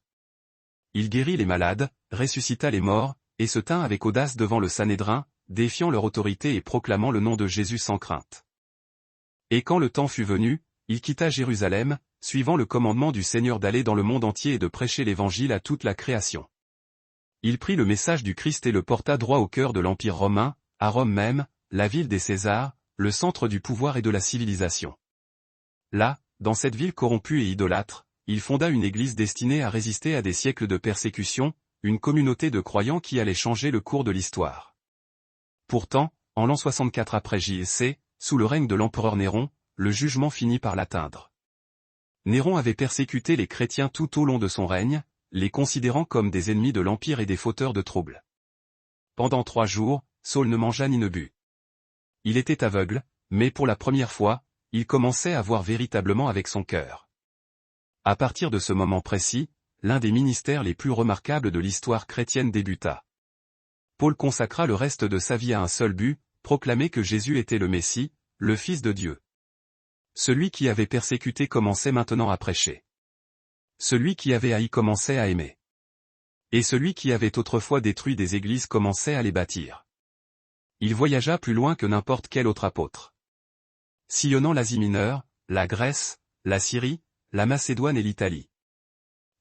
Il guérit les malades, ressuscita les morts, et se tint avec audace devant le Sanhédrin, défiant leur autorité et proclamant le nom de Jésus sans crainte. Et quand le temps fut venu, il quitta Jérusalem, suivant le commandement du Seigneur d'aller dans le monde entier et de prêcher l'Évangile à toute la création. Il prit le message du Christ et le porta droit au cœur de l'Empire romain, à Rome même, la ville des Césars, le centre du pouvoir et de la civilisation. Là, dans cette ville corrompue et idolâtre, il fonda une église destinée à résister à des siècles de persécution, une communauté de croyants qui allait changer le cours de l'histoire. Pourtant, en l'an 64 après J.C., sous le règne de l'empereur Néron, le jugement finit par l'atteindre. Néron avait persécuté les chrétiens tout au long de son règne, les considérant comme des ennemis de l'Empire et des fauteurs de troubles. Pendant 3 jours, Saul ne mangea ni ne but. Il était aveugle, mais pour la première fois, il commençait à voir véritablement avec son cœur. À partir de ce moment précis, l'un des ministères les plus remarquables de l'histoire chrétienne débuta. Paul consacra le reste de sa vie à un seul but, proclamer que Jésus était le Messie, le Fils de Dieu. Celui qui avait persécuté commençait maintenant à prêcher. Celui qui avait haï commençait à aimer. Et celui qui avait autrefois détruit des églises commençait à les bâtir. Il voyagea plus loin que n'importe quel autre apôtre. Sillonnant l'Asie mineure, la Grèce, la Syrie, la Macédoine et l'Italie.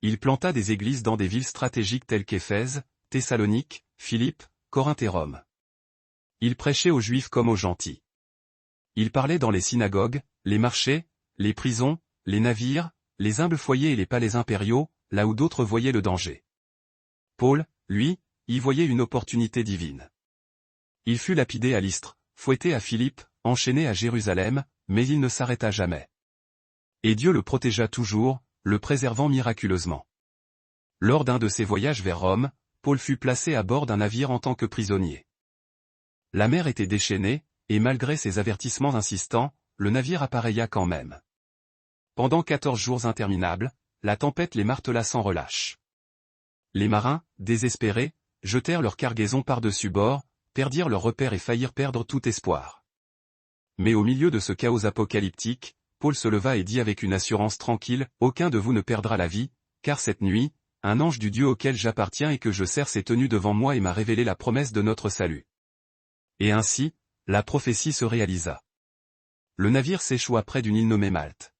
Il planta des églises dans des villes stratégiques telles qu'Éphèse, Thessalonique, Philippe, Corinthe et Rome. Il prêchait aux Juifs comme aux gentils. Il parlait dans les synagogues, les marchés, les prisons, les navires, les humbles foyers et les palais impériaux, là où d'autres voyaient le danger. Paul, lui, y voyait une opportunité divine. Il fut lapidé à Lystre, fouetté à Philippe, enchaîné à Jérusalem, mais il ne s'arrêta jamais. Et Dieu le protégea toujours, le préservant miraculeusement. Lors d'un de ses voyages vers Rome, Paul fut placé à bord d'un navire en tant que prisonnier. La mer était déchaînée, et malgré ses avertissements insistants, le navire appareilla quand même. Pendant 14 jours interminables, la tempête les martela sans relâche. Les marins, désespérés, jetèrent leur cargaison par-dessus bord, perdirent leur repère et faillirent perdre tout espoir. Mais au milieu de ce chaos apocalyptique, Paul se leva et dit avec une assurance tranquille, « Aucun de vous ne perdra la vie, car cette nuit, un ange du Dieu auquel j'appartiens et que je sers s'est tenu devant moi et m'a révélé la promesse de notre salut. » Et ainsi, la prophétie se réalisa. Le navire s'échoua près d'une île nommée Malte.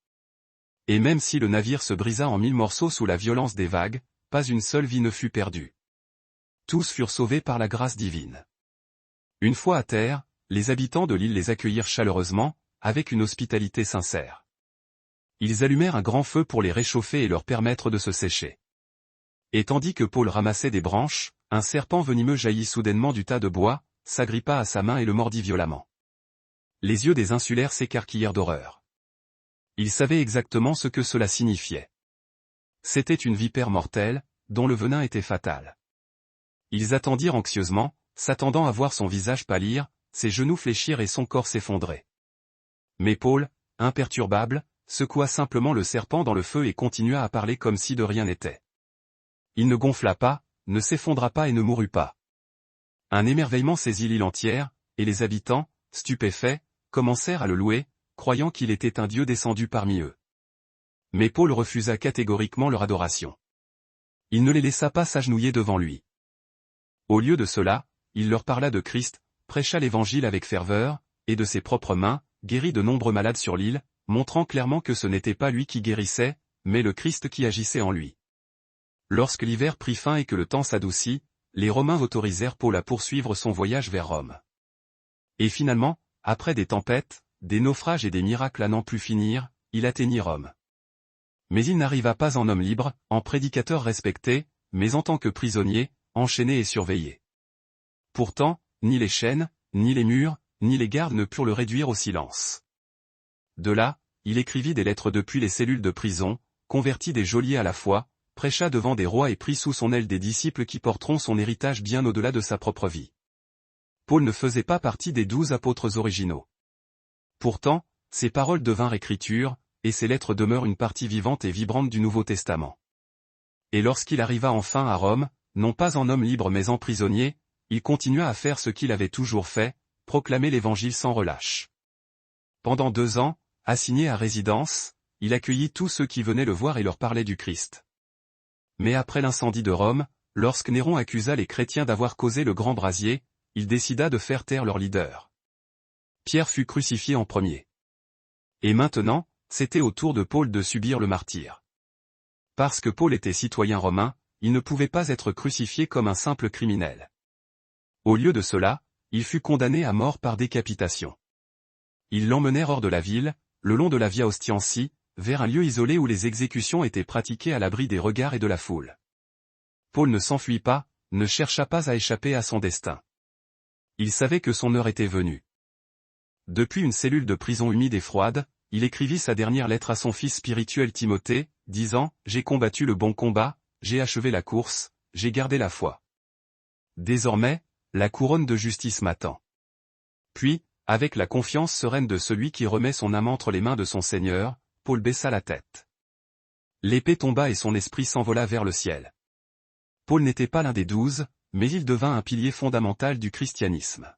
Et même si le navire se brisa en 1000 morceaux sous la violence des vagues, pas une seule vie ne fut perdue. Tous furent sauvés par la grâce divine. Une fois à terre, les habitants de l'île les accueillirent chaleureusement, avec une hospitalité sincère. Ils allumèrent un grand feu pour les réchauffer et leur permettre de se sécher. Et tandis que Paul ramassait des branches, un serpent venimeux jaillit soudainement du tas de bois, s'agrippa à sa main et le mordit violemment. Les yeux des insulaires s'écarquillèrent d'horreur. Ils savaient exactement ce que cela signifiait. C'était une vipère mortelle, dont le venin était fatal. Ils attendirent anxieusement, s'attendant à voir son visage pâlir, ses genoux fléchir et son corps s'effondrer. Mais Paul, imperturbable, secoua simplement le serpent dans le feu et continua à parler comme si de rien n'était. Il ne gonfla pas, ne s'effondra pas et ne mourut pas. Un émerveillement saisit l'île entière, et les habitants, stupéfaits, commencèrent à le louer, croyant qu'il était un Dieu descendu parmi eux. Mais Paul refusa catégoriquement leur adoration. Il ne les laissa pas s'agenouiller devant lui. Au lieu de cela, il leur parla de Christ, prêcha l'évangile avec ferveur, et de ses propres mains, guérit de nombreux malades sur l'île, montrant clairement que ce n'était pas lui qui guérissait, mais le Christ qui agissait en lui. Lorsque l'hiver prit fin et que le temps s'adoucit, les Romains autorisèrent Paul à poursuivre son voyage vers Rome. Et finalement, après des tempêtes, des naufrages et des miracles à n'en plus finir, il atteignit Rome. Mais il n'arriva pas en homme libre, en prédicateur respecté, mais en tant que prisonnier, enchaîné et surveillé. Pourtant, ni les chaînes, ni les murs, ni les gardes ne purent le réduire au silence. De là, il écrivit des lettres depuis les cellules de prison, convertit des geôliers à la foi, prêcha devant des rois et prit sous son aile des disciples qui porteront son héritage bien au-delà de sa propre vie. Paul ne faisait pas partie des 12 apôtres originaux. Pourtant, ses paroles devinrent écriture, et ses lettres demeurent une partie vivante et vibrante du Nouveau Testament. Et lorsqu'il arriva enfin à Rome, non pas en homme libre mais en prisonnier, il continua à faire ce qu'il avait toujours fait, proclamer l'Évangile sans relâche. Pendant 2 ans, assigné à résidence, il accueillit tous ceux qui venaient le voir et leur parlait du Christ. Mais après l'incendie de Rome, lorsque Néron accusa les chrétiens d'avoir causé le grand brasier, il décida de faire taire leur leader. Pierre fut crucifié en premier. Et maintenant, c'était au tour de Paul de subir le martyre. Parce que Paul était citoyen romain, il ne pouvait pas être crucifié comme un simple criminel. Au lieu de cela, il fut condamné à mort par décapitation. Ils l'emmenèrent hors de la ville, le long de la Via Ostiensi, vers un lieu isolé où les exécutions étaient pratiquées à l'abri des regards et de la foule. Paul ne s'enfuit pas, ne chercha pas à échapper à son destin. Il savait que son heure était venue. Depuis une cellule de prison humide et froide, il écrivit sa dernière lettre à son fils spirituel Timothée, disant « J'ai combattu le bon combat, j'ai achevé la course, j'ai gardé la foi. Désormais, la couronne de justice m'attend. » Puis, avec la confiance sereine de celui qui remet son âme entre les mains de son Seigneur, Paul baissa la tête. L'épée tomba et son esprit s'envola vers le ciel. Paul n'était pas l'un des 12, mais il devint un pilier fondamental du christianisme.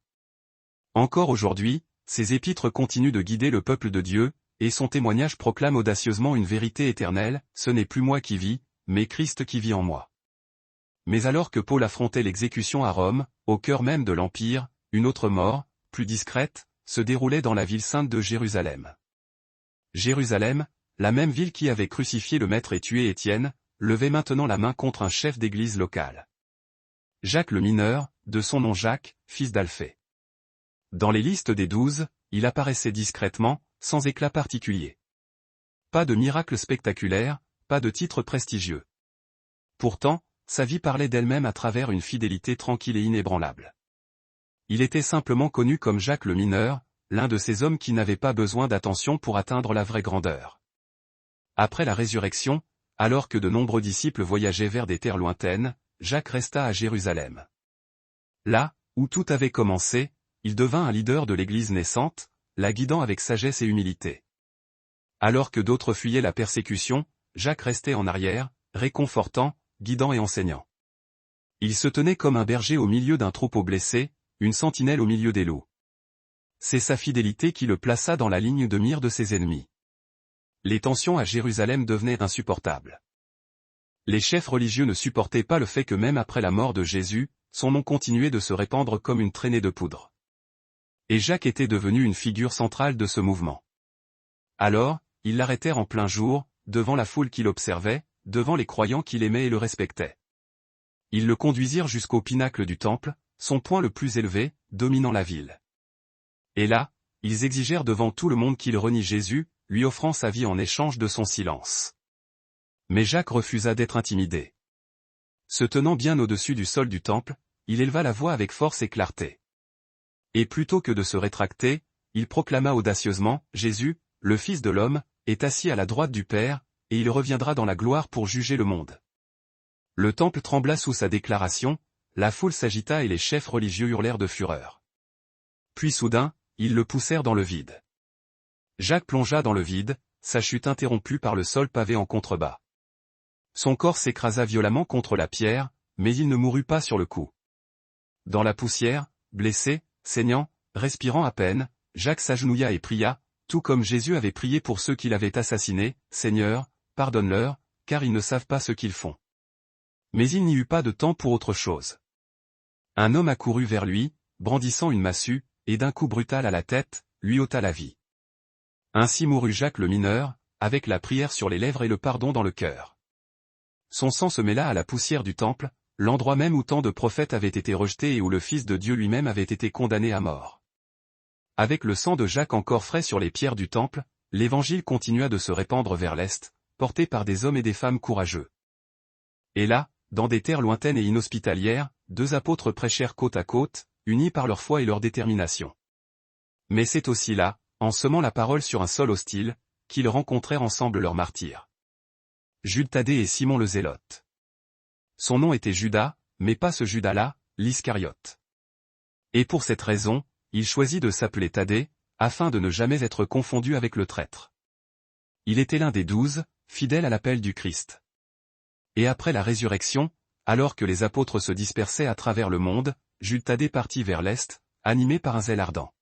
Encore aujourd'hui, ses épîtres continuent de guider le peuple de Dieu, et son témoignage proclame audacieusement une vérité éternelle, ce n'est plus moi qui vis, mais Christ qui vit en moi. Mais alors que Paul affrontait l'exécution à Rome, au cœur même de l'Empire, une autre mort, plus discrète, se déroulait dans la ville sainte de Jérusalem. Jérusalem, la même ville qui avait crucifié le maître et tué Étienne, levait maintenant la main contre un chef d'église local. Jacques le mineur, de son nom Jacques, fils d'Alphée. Dans les listes des 12, il apparaissait discrètement, sans éclat particulier. Pas de miracle spectaculaire, pas de titre prestigieux. Pourtant, sa vie parlait d'elle-même à travers une fidélité tranquille et inébranlable. Il était simplement connu comme Jacques le mineur, l'un de ces hommes qui n'avaient pas besoin d'attention pour atteindre la vraie grandeur. Après la résurrection, alors que de nombreux disciples voyageaient vers des terres lointaines, Jacques resta à Jérusalem. Là, où tout avait commencé, il devint un leader de l'Église naissante, la guidant avec sagesse et humilité. Alors que d'autres fuyaient la persécution, Jacques restait en arrière, réconfortant, guidant et enseignant. Il se tenait comme un berger au milieu d'un troupeau blessé, une sentinelle au milieu des loups. C'est sa fidélité qui le plaça dans la ligne de mire de ses ennemis. Les tensions à Jérusalem devenaient insupportables. Les chefs religieux ne supportaient pas le fait que même après la mort de Jésus, son nom continuait de se répandre comme une traînée de poudre. Et Jacques était devenu une figure centrale de ce mouvement. Alors, ils l'arrêtèrent en plein jour, devant la foule qui l'observait, devant les croyants qui l'aimaient et le respectaient. Ils le conduisirent jusqu'au pinacle du temple, son point le plus élevé, dominant la ville. Et là, ils exigèrent devant tout le monde qu'il renie Jésus, lui offrant sa vie en échange de son silence. Mais Jacques refusa d'être intimidé. Se tenant bien au-dessus du sol du temple, il éleva la voix avec force et clarté. Et plutôt que de se rétracter, il proclama audacieusement, « Jésus, le Fils de l'homme, est assis à la droite du Père, et il reviendra dans la gloire pour juger le monde. » Le temple trembla sous sa déclaration, la foule s'agita et les chefs religieux hurlèrent de fureur. Puis soudain, ils le poussèrent dans le vide. Jacques plongea dans le vide, sa chute interrompue par le sol pavé en contrebas. Son corps s'écrasa violemment contre la pierre, mais il ne mourut pas sur le coup. Dans la poussière, blessé, saignant, respirant à peine, Jacques s'agenouilla et pria, tout comme Jésus avait prié pour ceux qui l'avaient assassiné, « Seigneur, pardonne-leur, car ils ne savent pas ce qu'ils font. » Mais il n'y eut pas de temps pour autre chose. Un homme accourut vers lui, brandissant une massue, et d'un coup brutal à la tête, lui ôta la vie. Ainsi mourut Jacques le mineur, avec la prière sur les lèvres et le pardon dans le cœur. Son sang se mêla à la poussière du temple, l'endroit même où tant de prophètes avaient été rejetés et où le Fils de Dieu lui-même avait été condamné à mort. Avec le sang de Jacques encore frais sur les pierres du temple, l'évangile continua de se répandre vers l'Est, porté par des hommes et des femmes courageux. Et là, dans des terres lointaines et inhospitalières, deux apôtres prêchèrent côte à côte, unis par leur foi et leur détermination. Mais c'est aussi là, en semant la parole sur un sol hostile, qu'ils rencontrèrent ensemble leurs martyrs. Jude Thaddée et Simon le Zélote. Son nom était Judas, mais pas ce Judas-là, l'Iscariote. Et pour cette raison, il choisit de s'appeler Thaddée, afin de ne jamais être confondu avec le traître. Il était l'un des 12, fidèle à l'appel du Christ. Et après la résurrection, alors que les apôtres se dispersaient à travers le monde, Jude Thaddée partit vers l'Est, animé par un zèle ardent.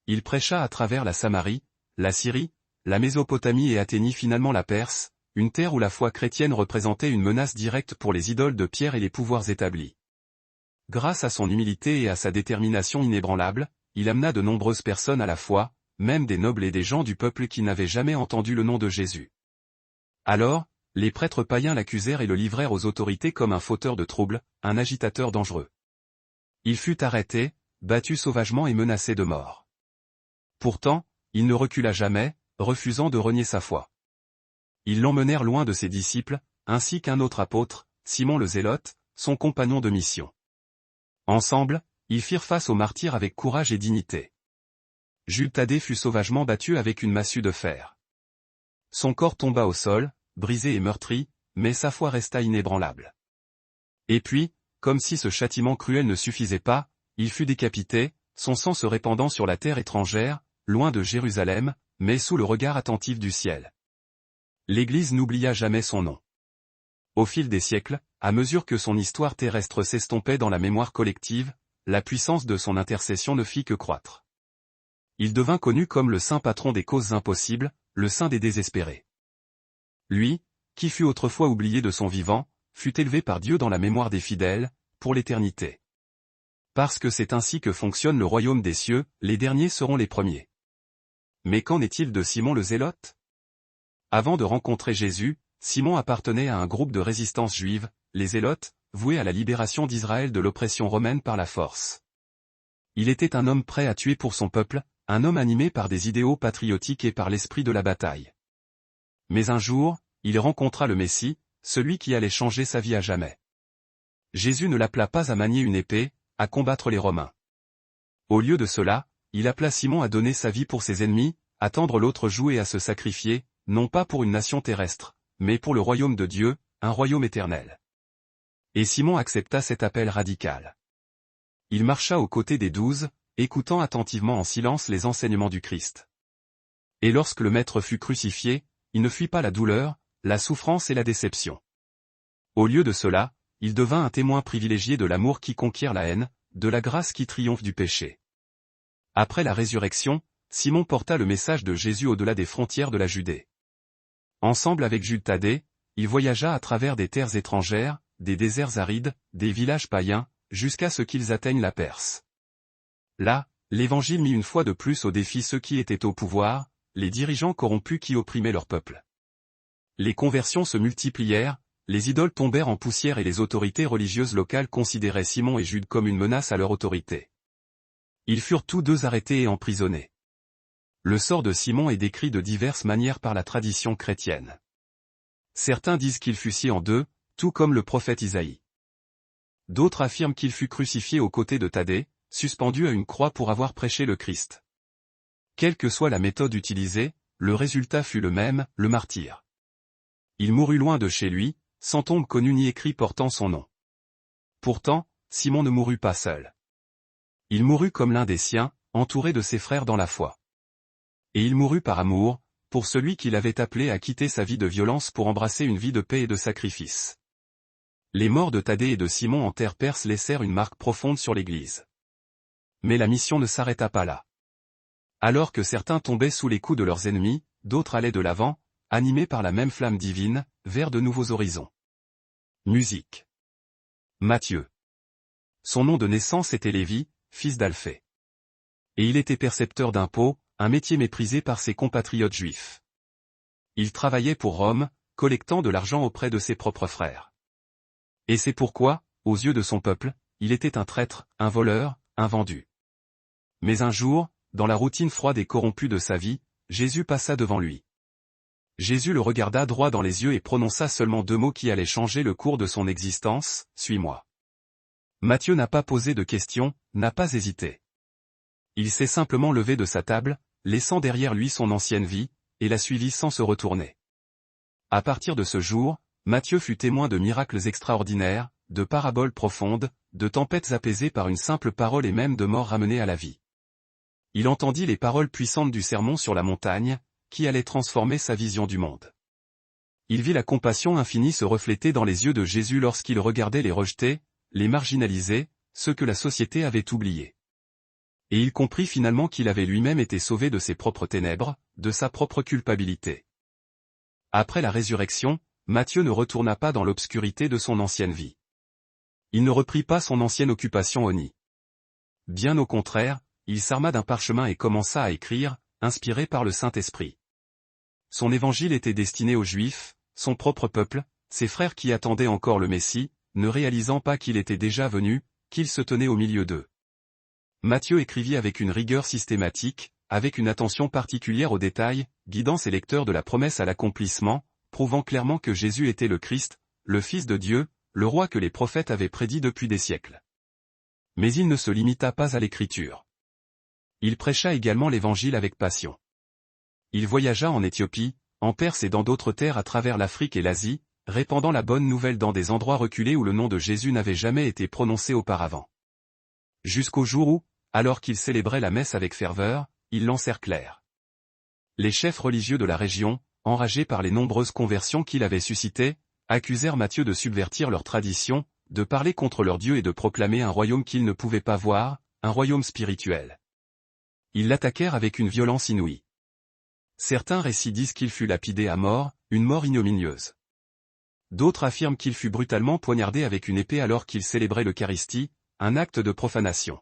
Il prêcha à travers la Samarie, la Syrie, la Mésopotamie et atteignit finalement la Perse, une terre où la foi chrétienne représentait une menace directe pour les idoles de pierre et les pouvoirs établis. Grâce à son humilité et à sa détermination inébranlable, il amena de nombreuses personnes à la foi, même des nobles et des gens du peuple qui n'avaient jamais entendu le nom de Jésus. Alors, les prêtres païens l'accusèrent et le livrèrent aux autorités comme un fauteur de troubles, un agitateur dangereux. Il fut arrêté, battu sauvagement et menacé de mort. Pourtant, il ne recula jamais, refusant de renier sa foi. Ils l'emmenèrent loin de ses disciples, ainsi qu'un autre apôtre, Simon le Zélote, son compagnon de mission. Ensemble, ils firent face aux martyrs avec courage et dignité. Jude Thaddée fut sauvagement battu avec une massue de fer. Son corps tomba au sol, brisé et meurtri, mais sa foi resta inébranlable. Et puis, comme si ce châtiment cruel ne suffisait pas, il fut décapité, son sang se répandant sur la terre étrangère, loin de Jérusalem, mais sous le regard attentif du ciel. L'Église n'oublia jamais son nom. Au fil des siècles, à mesure que son histoire terrestre s'estompait dans la mémoire collective, la puissance de son intercession ne fit que croître. Il devint connu comme le saint patron des causes impossibles, le saint des désespérés. Lui, qui fut autrefois oublié de son vivant, fut élevé par Dieu dans la mémoire des fidèles, pour l'éternité. Parce que c'est ainsi que fonctionne le royaume des cieux, les derniers seront les premiers. Mais qu'en est-il de Simon le Zélote? Avant de rencontrer Jésus, Simon appartenait à un groupe de résistance juive, les Zélotes, voués à la libération d'Israël de l'oppression romaine par la force. Il était un homme prêt à tuer pour son peuple, un homme animé par des idéaux patriotiques et par l'esprit de la bataille. Mais un jour, il rencontra le Messie, celui qui allait changer sa vie à jamais. Jésus ne l'appela pas à manier une épée, à combattre les Romains. Au lieu de cela, il appela Simon à donner sa vie pour ses ennemis, à tendre l'autre joue et à se sacrifier, non pas pour une nation terrestre, mais pour le royaume de Dieu, un royaume éternel. Et Simon accepta cet appel radical. Il marcha aux côtés des 12, écoutant attentivement en silence les enseignements du Christ. Et lorsque le Maître fut crucifié, il ne fuit pas la douleur, la souffrance et la déception. Au lieu de cela, il devint un témoin privilégié de l'amour qui conquiert la haine, de la grâce qui triomphe du péché. Après la résurrection, Simon porta le message de Jésus au-delà des frontières de la Judée. Ensemble avec Jules Thaddée, il voyagea à travers des terres étrangères, des déserts arides, des villages païens, jusqu'à ce qu'ils atteignent la Perse. Là, l'Évangile mit une fois de plus au défi ceux qui étaient au pouvoir, les dirigeants corrompus qui opprimaient leur peuple. Les conversions se multiplièrent, les idoles tombèrent en poussière et les autorités religieuses locales considéraient Simon et Jude comme une menace à leur autorité. Ils furent tous deux arrêtés et emprisonnés. Le sort de Simon est décrit de diverses manières par la tradition chrétienne. Certains disent qu'il fut scié en deux, tout comme le prophète Isaïe. D'autres affirment qu'il fut crucifié aux côtés de Thaddée, suspendu à une croix pour avoir prêché le Christ. Quelle que soit la méthode utilisée, le résultat fut le même, le martyr. Il mourut loin de chez lui, sans tombe connue ni écrit portant son nom. Pourtant, Simon ne mourut pas seul. Il mourut comme l'un des siens, entouré de ses frères dans la foi. Et il mourut par amour, pour celui qu'il avait appelé à quitter sa vie de violence pour embrasser une vie de paix et de sacrifice. Les morts de Thaddée et de Simon en terre perse laissèrent une marque profonde sur l'Église. Mais la mission ne s'arrêta pas là. Alors que certains tombaient sous les coups de leurs ennemis, d'autres allaient de l'avant, animés par la même flamme divine, vers de nouveaux horizons. Musique. Matthieu. Son nom de naissance était Lévi, fils d'Alphée. Et il était percepteur d'impôts, un métier méprisé par ses compatriotes juifs. Il travaillait pour Rome, collectant de l'argent auprès de ses propres frères. Et c'est pourquoi, aux yeux de son peuple, il était un traître, un voleur, un vendu. Mais un jour, dans la routine froide et corrompue de sa vie, Jésus passa devant lui. Jésus le regarda droit dans les yeux et prononça seulement 2 mots qui allaient changer le cours de son existence, « Suis-moi ». Matthieu n'a pas posé de questions, n'a pas hésité. Il s'est simplement levé de sa table, laissant derrière lui son ancienne vie, et l'a suivi sans se retourner. À partir de ce jour, Matthieu fut témoin de miracles extraordinaires, de paraboles profondes, de tempêtes apaisées par une simple parole et même de morts ramenés à la vie. Il entendit les paroles puissantes du sermon sur la montagne, qui allaient transformer sa vision du monde. Il vit la compassion infinie se refléter dans les yeux de Jésus lorsqu'il regardait les rejetés, les marginalisés, ceux que la société avait oubliés. Et il comprit finalement qu'il avait lui-même été sauvé de ses propres ténèbres, de sa propre culpabilité. Après la résurrection, Matthieu ne retourna pas dans l'obscurité de son ancienne vie. Il ne reprit pas son ancienne occupation au nid. Bien au contraire, il s'arma d'un parchemin et commença à écrire, inspiré par le Saint-Esprit. Son évangile était destiné aux Juifs, son propre peuple, ses frères qui attendaient encore le Messie, ne réalisant pas qu'il était déjà venu, qu'il se tenait au milieu d'eux. Matthieu écrivit avec une rigueur systématique, avec une attention particulière aux détails, guidant ses lecteurs de la promesse à l'accomplissement, prouvant clairement que Jésus était le Christ, le Fils de Dieu, le roi que les prophètes avaient prédit depuis des siècles. Mais il ne se limita pas à l'écriture. Il prêcha également l'Évangile avec passion. Il voyagea en Éthiopie, en Perse et dans d'autres terres à travers l'Afrique et l'Asie, répandant la bonne nouvelle dans des endroits reculés où le nom de Jésus n'avait jamais été prononcé auparavant. Jusqu'au jour où, alors qu'ils célébraient la messe avec ferveur, ils l'encerclèrent. Les chefs religieux de la région, enragés par les nombreuses conversions qu'il avait suscitées, accusèrent Matthieu de subvertir leurs traditions, de parler contre leur Dieu et de proclamer un royaume qu'ils ne pouvaient pas voir, un royaume spirituel. Ils l'attaquèrent avec une violence inouïe. Certains récits disent qu'il fut lapidé à mort, une mort ignominieuse. D'autres affirment qu'il fut brutalement poignardé avec une épée alors qu'il célébrait l'Eucharistie, un acte de profanation.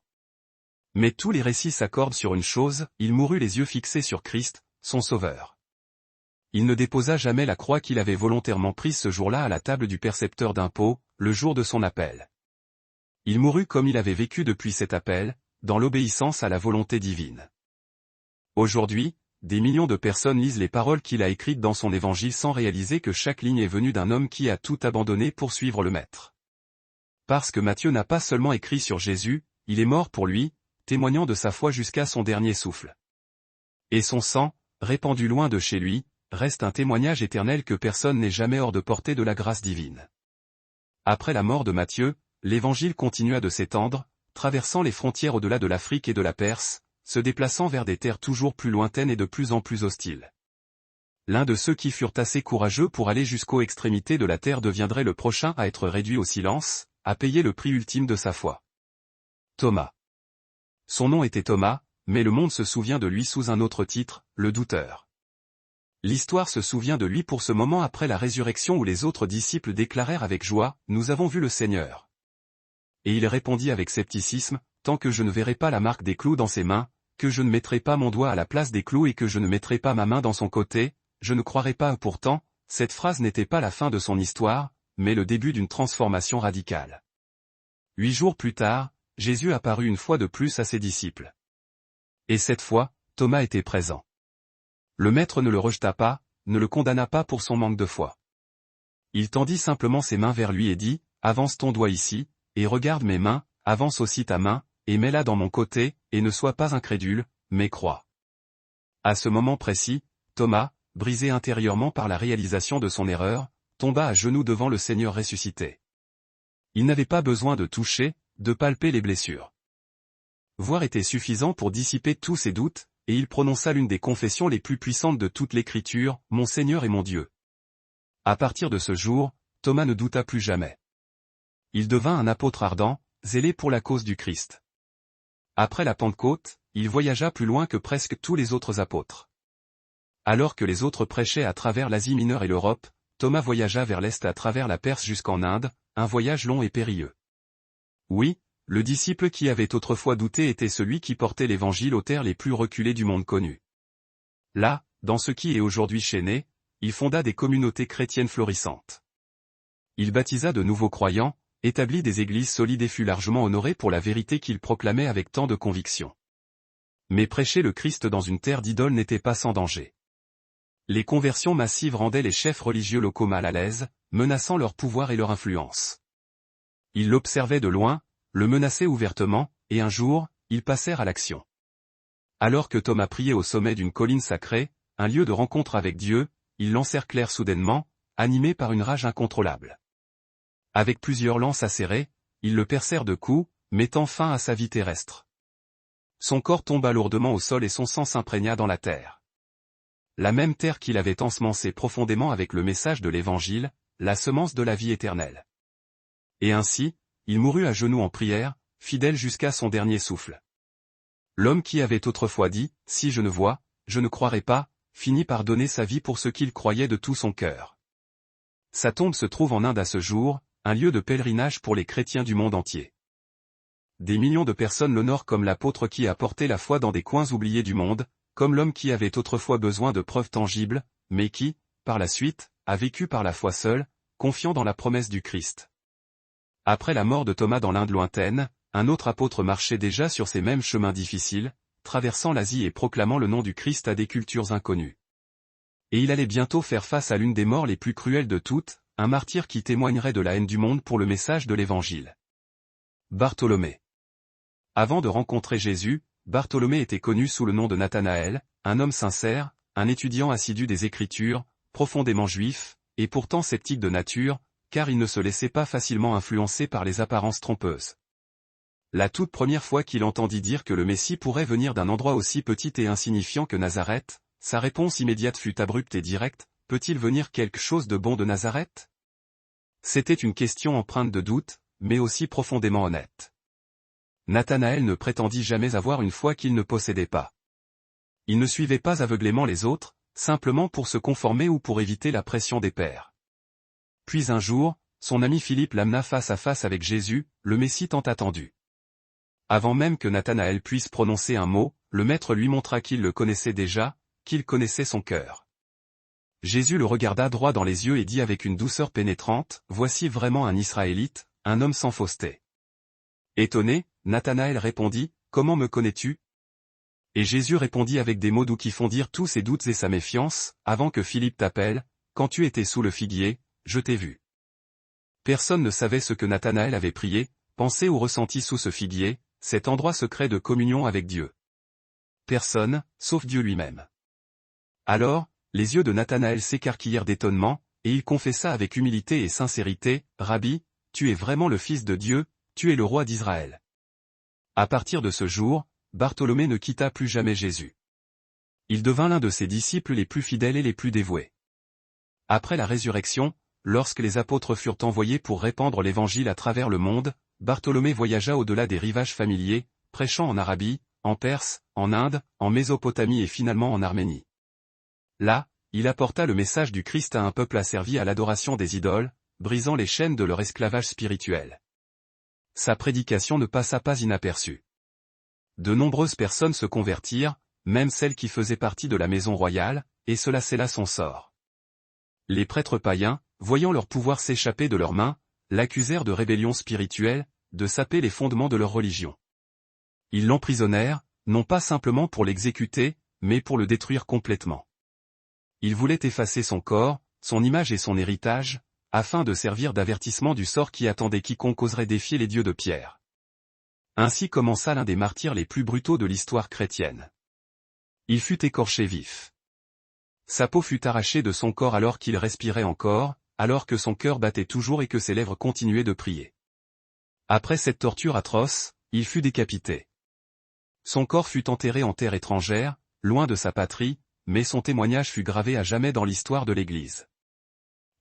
Mais tous les récits s'accordent sur une chose, il mourut les yeux fixés sur Christ, son Sauveur. Il ne déposa jamais la croix qu'il avait volontairement prise ce jour-là à la table du percepteur d'impôts, le jour de son appel. Il mourut comme il avait vécu depuis cet appel, dans l'obéissance à la volonté divine. Aujourd'hui, des millions de personnes lisent les paroles qu'il a écrites dans son évangile sans réaliser que chaque ligne est venue d'un homme qui a tout abandonné pour suivre le Maître. Parce que Matthieu n'a pas seulement écrit sur Jésus, il est mort pour lui, témoignant de sa foi jusqu'à son dernier souffle. Et son sang, répandu loin de chez lui, reste un témoignage éternel que personne n'est jamais hors de portée de la grâce divine. Après la mort de Matthieu, l'évangile continua de s'étendre, traversant les frontières au-delà de l'Afrique et de la Perse, se déplaçant vers des terres toujours plus lointaines et de plus en plus hostiles. L'un de ceux qui furent assez courageux pour aller jusqu'aux extrémités de la terre deviendrait le prochain à être réduit au silence, à payer le prix ultime de sa foi. Thomas. Son nom était Thomas, mais le monde se souvient de lui sous un autre titre, le douteur. L'histoire se souvient de lui pour ce moment après la résurrection où les autres disciples déclarèrent avec joie, « Nous avons vu le Seigneur. » Et il répondit avec scepticisme, « Tant que je ne verrai pas la marque des clous dans ses mains, que je ne mettrai pas mon doigt à la place des clous et que je ne mettrai pas ma main dans son côté, je ne croirai pas. » Pourtant, cette phrase n'était pas la fin de son histoire, mais le début d'une transformation radicale. 8 jours plus tard, Jésus apparut une fois de plus à ses disciples. Et cette fois, Thomas était présent. Le maître ne le rejeta pas, ne le condamna pas pour son manque de foi. Il tendit simplement ses mains vers lui et dit, « Avance ton doigt ici, et regarde mes mains, avance aussi ta main, et mets-la dans mon côté, et ne sois pas incrédule, mais crois. » À ce moment précis, Thomas, brisé intérieurement par la réalisation de son erreur, tomba à genoux devant le Seigneur ressuscité. Il n'avait pas besoin de toucher, de palper les blessures. Voir était suffisant pour dissiper tous ses doutes, et il prononça l'une des confessions les plus puissantes de toute l'Écriture, « Mon Seigneur et mon Dieu. » À partir de ce jour, Thomas ne douta plus jamais. Il devint un apôtre ardent, zélé pour la cause du Christ. Après la Pentecôte, il voyagea plus loin que presque tous les autres apôtres. Alors que les autres prêchaient à travers l'Asie mineure et l'Europe, Thomas voyagea vers l'Est à travers la Perse jusqu'en Inde, un voyage long et périlleux. Oui, le disciple qui avait autrefois douté était celui qui portait l'Évangile aux terres les plus reculées du monde connu. Là, dans ce qui est aujourd'hui Chéné, il fonda des communautés chrétiennes florissantes. Il baptisa de nouveaux croyants, établit des églises solides et fut largement honoré pour la vérité qu'il proclamait avec tant de conviction. Mais prêcher le Christ dans une terre d'idoles n'était pas sans danger. Les conversions massives rendaient les chefs religieux locaux mal à l'aise, menaçant leur pouvoir et leur influence. Ils l'observaient de loin, le menaçaient ouvertement, et un jour, ils passèrent à l'action. Alors que Thomas priait au sommet d'une colline sacrée, un lieu de rencontre avec Dieu, ils l'encerclèrent soudainement, animés par une rage incontrôlable. Avec plusieurs lances acérées, ils le percèrent de coups, mettant fin à sa vie terrestre. Son corps tomba lourdement au sol et son sang s'imprégna dans la terre. La même terre qu'il avait ensemencée profondément avec le message de l'Évangile, la semence de la vie éternelle. Et ainsi, il mourut à genoux en prière, fidèle jusqu'à son dernier souffle. L'homme qui avait autrefois dit, « Si je ne vois, je ne croirai pas », finit par donner sa vie pour ce qu'il croyait de tout son cœur. Sa tombe se trouve en Inde à ce jour, un lieu de pèlerinage pour les chrétiens du monde entier. Des millions de personnes l'honorent comme l'apôtre qui a porté la foi dans des coins oubliés du monde, comme l'homme qui avait autrefois besoin de preuves tangibles, mais qui, par la suite, a vécu par la foi seule, confiant dans la promesse du Christ. Après la mort de Thomas dans l'Inde lointaine, un autre apôtre marchait déjà sur ces mêmes chemins difficiles, traversant l'Asie et proclamant le nom du Christ à des cultures inconnues. Et il allait bientôt faire face à l'une des morts les plus cruelles de toutes, un martyr qui témoignerait de la haine du monde pour le message de l'Évangile. Bartholomée. Avant de rencontrer Jésus, Bartholomée était connu sous le nom de Nathanaël, un homme sincère, un étudiant assidu des Écritures, profondément juif, et pourtant sceptique de nature, car il ne se laissait pas facilement influencer par les apparences trompeuses. La toute première fois qu'il entendit dire que le Messie pourrait venir d'un endroit aussi petit et insignifiant que Nazareth, sa réponse immédiate fut abrupte et directe, « Peut-il venir quelque chose de bon de Nazareth ?» C'était une question empreinte de doute, mais aussi profondément honnête. Nathanaël ne prétendit jamais avoir une foi qu'il ne possédait pas. Il ne suivait pas aveuglément les autres, simplement pour se conformer ou pour éviter la pression des pairs. Puis un jour, son ami Philippe l'amena face à face avec Jésus, le Messie tant attendu. Avant même que Nathanaël puisse prononcer un mot, le Maître lui montra qu'il le connaissait déjà, qu'il connaissait son cœur. Jésus le regarda droit dans les yeux et dit avec une douceur pénétrante, « Voici vraiment un Israélite, un homme sans fausseté. » Étonné, Nathanaël répondit, « Comment me connais-tu » Et Jésus répondit avec des mots doux qui fondirent tous ses doutes et sa méfiance, « Avant que Philippe t'appelle, quand tu étais sous le figuier, je t'ai vu. » Personne ne savait ce que Nathanaël avait prié, pensé ou ressenti sous ce figuier, cet endroit secret de communion avec Dieu. Personne, sauf Dieu lui-même. Alors, les yeux de Nathanaël s'écarquillèrent d'étonnement, et il confessa avec humilité et sincérité, « Rabbi, tu es vraiment le Fils de Dieu, tu es le roi d'Israël. » À partir de ce jour, Bartholomée ne quitta plus jamais Jésus. Il devint l'un de ses disciples les plus fidèles et les plus dévoués. Après la résurrection, lorsque les apôtres furent envoyés pour répandre l'Évangile à travers le monde, Bartholomée voyagea au-delà des rivages familiers, prêchant en Arabie, en Perse, en Inde, en Mésopotamie et finalement en Arménie. Là, il apporta le message du Christ à un peuple asservi à l'adoration des idoles, brisant les chaînes de leur esclavage spirituel. Sa prédication ne passa pas inaperçue. De nombreuses personnes se convertirent, même celles qui faisaient partie de la maison royale, et cela scella son sort. Les prêtres païens, voyant leur pouvoir s'échapper de leurs mains, l'accusèrent de rébellion spirituelle, de saper les fondements de leur religion. Ils l'emprisonnèrent, non pas simplement pour l'exécuter, mais pour le détruire complètement. Ils voulaient effacer son corps, son image et son héritage, afin de servir d'avertissement du sort qui attendait quiconque oserait défier les dieux de pierre. Ainsi commença l'un des martyrs les plus brutaux de l'histoire chrétienne. Il fut écorché vif. Sa peau fut arrachée de son corps alors qu'il respirait encore, alors que son cœur battait toujours et que ses lèvres continuaient de prier. Après cette torture atroce, il fut décapité. Son corps fut enterré en terre étrangère, loin de sa patrie, mais son témoignage fut gravé à jamais dans l'histoire de l'Église.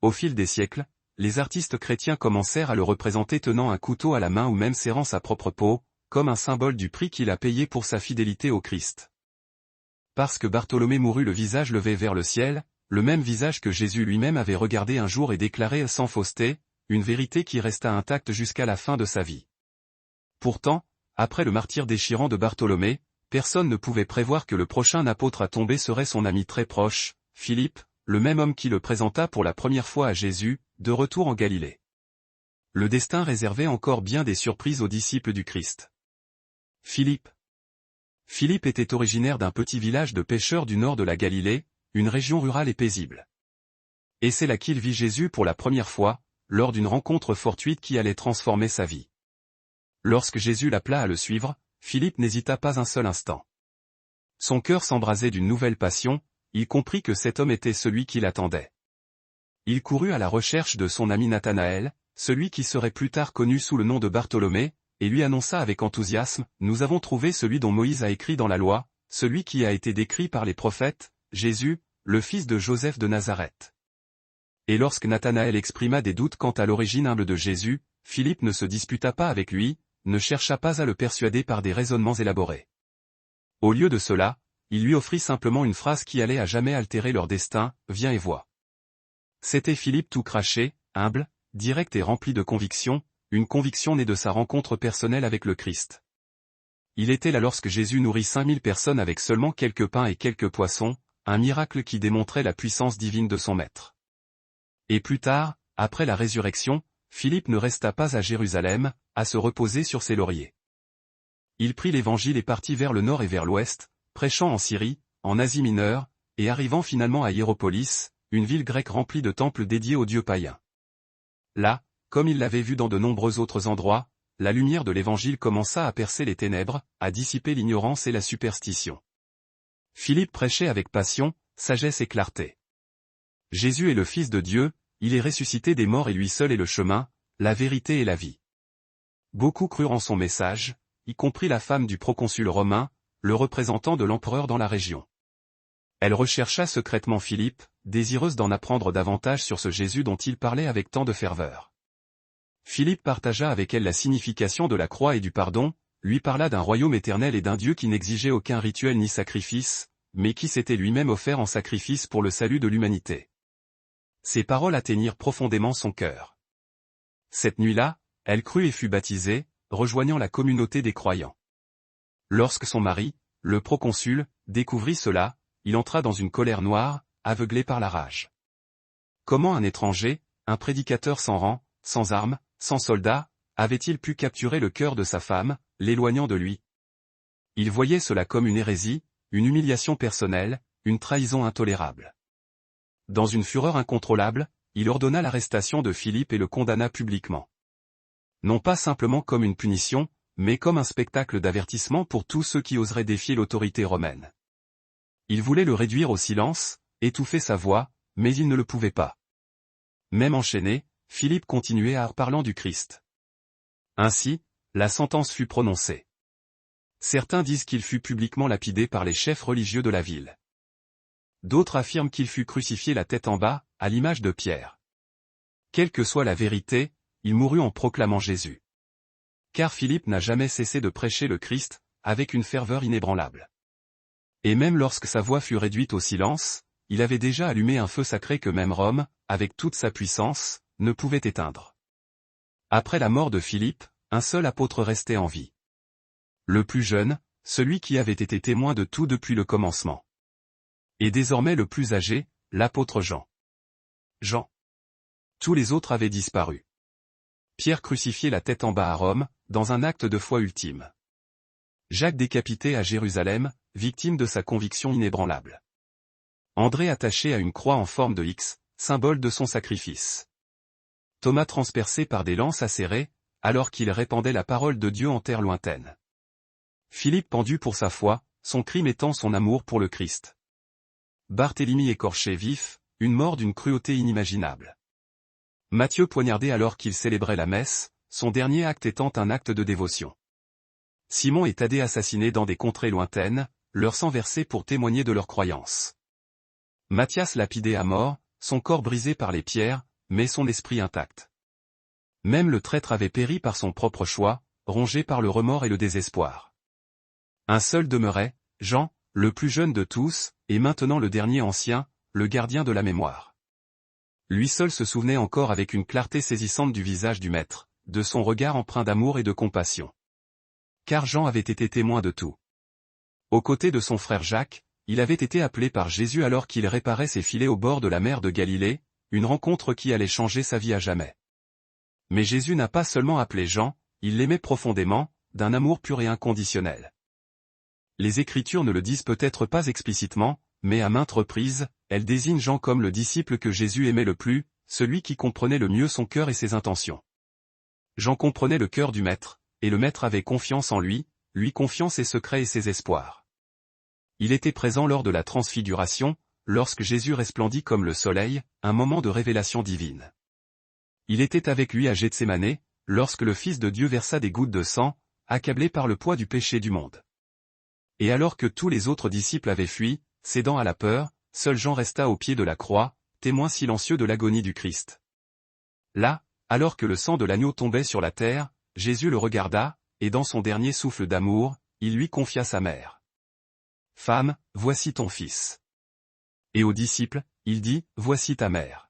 Au fil des siècles, les artistes chrétiens commencèrent à le représenter tenant un couteau à la main ou même serrant sa propre peau, comme un symbole du prix qu'il a payé pour sa fidélité au Christ. Parce que Bartholomée mourut le visage levé vers le ciel, le même visage que Jésus lui-même avait regardé un jour et déclaré sans fausseté, une vérité qui resta intacte jusqu'à la fin de sa vie. Pourtant, après le martyre déchirant de Bartholomée, personne ne pouvait prévoir que le prochain apôtre à tomber serait son ami très proche, Philippe, le même homme qui le présenta pour la première fois à Jésus, de retour en Galilée. Le destin réservait encore bien des surprises aux disciples du Christ. Philippe était originaire d'un petit village de pêcheurs du nord de la Galilée, une région rurale et paisible. Et c'est là qu'il vit Jésus pour la première fois, lors d'une rencontre fortuite qui allait transformer sa vie. Lorsque Jésus l'appela à le suivre, Philippe n'hésita pas un seul instant. Son cœur s'embrasait d'une nouvelle passion, il comprit que cet homme était celui qui l'attendait. Il courut à la recherche de son ami Nathanaël, celui qui serait plus tard connu sous le nom de Bartholomée, et lui annonça avec enthousiasme, « Nous avons trouvé celui dont Moïse a écrit dans la loi, celui qui a été décrit par les prophètes, Jésus, le fils de Joseph de Nazareth. » Et lorsque Nathanaël exprima des doutes quant à l'origine humble de Jésus, Philippe ne se disputa pas avec lui, ne chercha pas à le persuader par des raisonnements élaborés. Au lieu de cela, il lui offrit simplement une phrase qui allait à jamais altérer leur destin, « Viens et vois. » C'était Philippe tout craché, humble, direct et rempli de conviction, une conviction née de sa rencontre personnelle avec le Christ. Il était là lorsque Jésus nourrit 5000 personnes avec seulement quelques pains et quelques poissons, un miracle qui démontrait la puissance divine de son maître. Et plus tard, après la résurrection, Philippe ne resta pas à Jérusalem, à se reposer sur ses lauriers. Il prit l'Évangile et partit vers le nord et vers l'ouest, prêchant en Syrie, en Asie mineure, et arrivant finalement à Hiéropolis, une ville grecque remplie de temples dédiés aux dieux païens. Là, comme il l'avait vu dans de nombreux autres endroits, la lumière de l'Évangile commença à percer les ténèbres, à dissiper l'ignorance et la superstition. Philippe prêchait avec passion, sagesse et clarté. Jésus est le Fils de Dieu, il est ressuscité des morts et lui seul est le chemin, la vérité et la vie. Beaucoup crurent en son message, y compris la femme du proconsul romain, le représentant de l'empereur dans la région. Elle rechercha secrètement Philippe, désireuse d'en apprendre davantage sur ce Jésus dont il parlait avec tant de ferveur. Philippe partagea avec elle la signification de la croix et du pardon, lui parla d'un royaume éternel et d'un Dieu qui n'exigeait aucun rituel ni sacrifice, mais qui s'était lui-même offert en sacrifice pour le salut de l'humanité. Ces paroles atteignirent profondément son cœur. Cette nuit-là, elle crut et fut baptisée, rejoignant la communauté des croyants. Lorsque son mari, le proconsul, découvrit cela, il entra dans une colère noire, aveuglé par la rage. Comment un étranger, un prédicateur sans rang, sans armes, sans soldats, avait-il pu capturer le cœur de sa femme, l'éloignant de lui? Il voyait cela comme une hérésie, une humiliation personnelle, une trahison intolérable. Dans une fureur incontrôlable, il ordonna l'arrestation de Philippe et le condamna publiquement. Non pas simplement comme une punition, mais comme un spectacle d'avertissement pour tous ceux qui oseraient défier l'autorité romaine. Il voulait le réduire au silence, étouffer sa voix, mais il ne le pouvait pas. Même enchaîné, Philippe continuait à parler du Christ. Ainsi, la sentence fut prononcée. Certains disent qu'il fut publiquement lapidé par les chefs religieux de la ville. D'autres affirment qu'il fut crucifié la tête en bas, à l'image de Pierre. Quelle que soit la vérité, il mourut en proclamant Jésus. Car Philippe n'a jamais cessé de prêcher le Christ, avec une ferveur inébranlable. Et même lorsque sa voix fut réduite au silence, il avait déjà allumé un feu sacré que même Rome, avec toute sa puissance, ne pouvait éteindre. Après la mort de Philippe, un seul apôtre restait en vie. Le plus jeune, celui qui avait été témoin de tout depuis le commencement. Et désormais le plus âgé, l'apôtre Jean. Jean. Tous les autres avaient disparu. Pierre crucifié la tête en bas à Rome, dans un acte de foi ultime. Jacques décapité à Jérusalem, victime de sa conviction inébranlable. André attaché à une croix en forme de X, symbole de son sacrifice. Thomas transpercé par des lances acérées, alors qu'il répandait la parole de Dieu en terre lointaine. Philippe pendu pour sa foi, son crime étant son amour pour le Christ. Barthélemy écorché vif, une mort d'une cruauté inimaginable. Matthieu poignardé alors qu'il célébrait la messe, son dernier acte étant un acte de dévotion. Simon et Thaddée assassinés dans des contrées lointaines, leur sang versé pour témoigner de leur croyance. Matthias lapidé à mort, son corps brisé par les pierres, mais son esprit intact. Même le traître avait péri par son propre choix, rongé par le remords et le désespoir. Un seul demeurait, Jean, le plus jeune de tous, et maintenant le dernier ancien, le gardien de la mémoire. Lui seul se souvenait encore avec une clarté saisissante du visage du Maître, de son regard empreint d'amour et de compassion. Car Jean avait été témoin de tout. Aux côtés de son frère Jacques, il avait été appelé par Jésus alors qu'il réparait ses filets au bord de la mer de Galilée, une rencontre qui allait changer sa vie à jamais. Mais Jésus n'a pas seulement appelé Jean, il l'aimait profondément, d'un amour pur et inconditionnel. Les Écritures ne le disent peut-être pas explicitement, mais à maintes reprises, elles désignent Jean comme le disciple que Jésus aimait le plus, celui qui comprenait le mieux son cœur et ses intentions. Jean comprenait le cœur du Maître, et le Maître avait confiance en lui confiant ses secrets et ses espoirs. Il était présent lors de la transfiguration, lorsque Jésus resplendit comme le soleil, un moment de révélation divine. Il était avec lui à Gethsémanée, lorsque le Fils de Dieu versa des gouttes de sang, accablé par le poids du péché du monde. Et alors que tous les autres disciples avaient fui, cédant à la peur, seul Jean resta au pied de la croix, témoin silencieux de l'agonie du Christ. Là, alors que le sang de l'agneau tombait sur la terre, Jésus le regarda, et dans son dernier souffle d'amour, il lui confia sa mère. « Femme, voici ton fils. » Et aux disciples, il dit, « Voici ta mère. »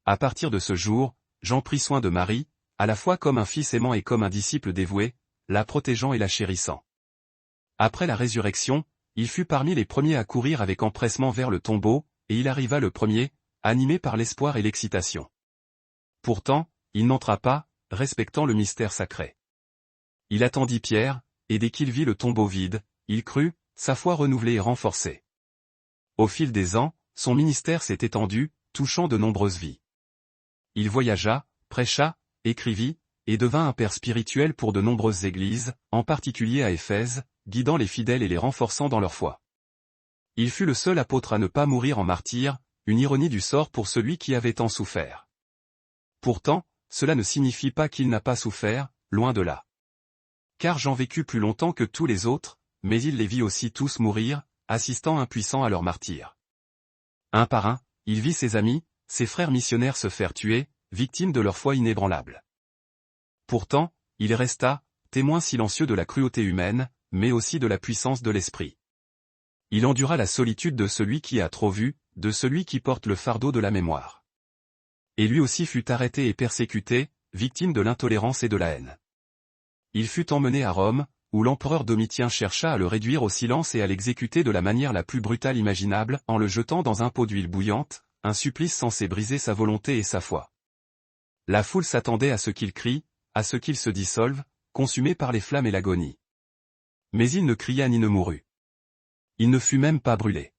À partir de ce jour, Jean prit soin de Marie, à la fois comme un fils aimant et comme un disciple dévoué, la protégeant et la chérissant. Après la résurrection, il fut parmi les premiers à courir avec empressement vers le tombeau, et il arriva le premier, animé par l'espoir et l'excitation. Pourtant, il n'entra pas, respectant le mystère sacré. Il attendit Pierre, et dès qu'il vit le tombeau vide, il crut, sa foi renouvelée et renforcée. Au fil des ans, son ministère s'est étendu, touchant de nombreuses vies. Il voyagea, prêcha, écrivit, et devint un père spirituel pour de nombreuses églises, en particulier à Éphèse, guidant les fidèles et les renforçant dans leur foi. Il fut le seul apôtre à ne pas mourir en martyr, une ironie du sort pour celui qui avait tant souffert. Pourtant, cela ne signifie pas qu'il n'a pas souffert, loin de là. Car Jean vécut plus longtemps que tous les autres, mais il les vit aussi tous mourir, assistant impuissants à leur martyr. Un par un, il vit ses amis, ses frères missionnaires se faire tuer, victimes de leur foi inébranlable. Pourtant, il resta, témoin silencieux de la cruauté humaine, mais aussi de la puissance de l'esprit. Il endura la solitude de celui qui a trop vu, de celui qui porte le fardeau de la mémoire. Et lui aussi fut arrêté et persécuté, victime de l'intolérance et de la haine. Il fut emmené à Rome, où l'empereur Domitien chercha à le réduire au silence et à l'exécuter de la manière la plus brutale imaginable, en le jetant dans un pot d'huile bouillante, un supplice censé briser sa volonté et sa foi. La foule s'attendait à ce qu'il crie, à ce qu'il se dissolve, consumé par les flammes et l'agonie. Mais il ne cria ni ne mourut. Il ne fut même pas brûlé.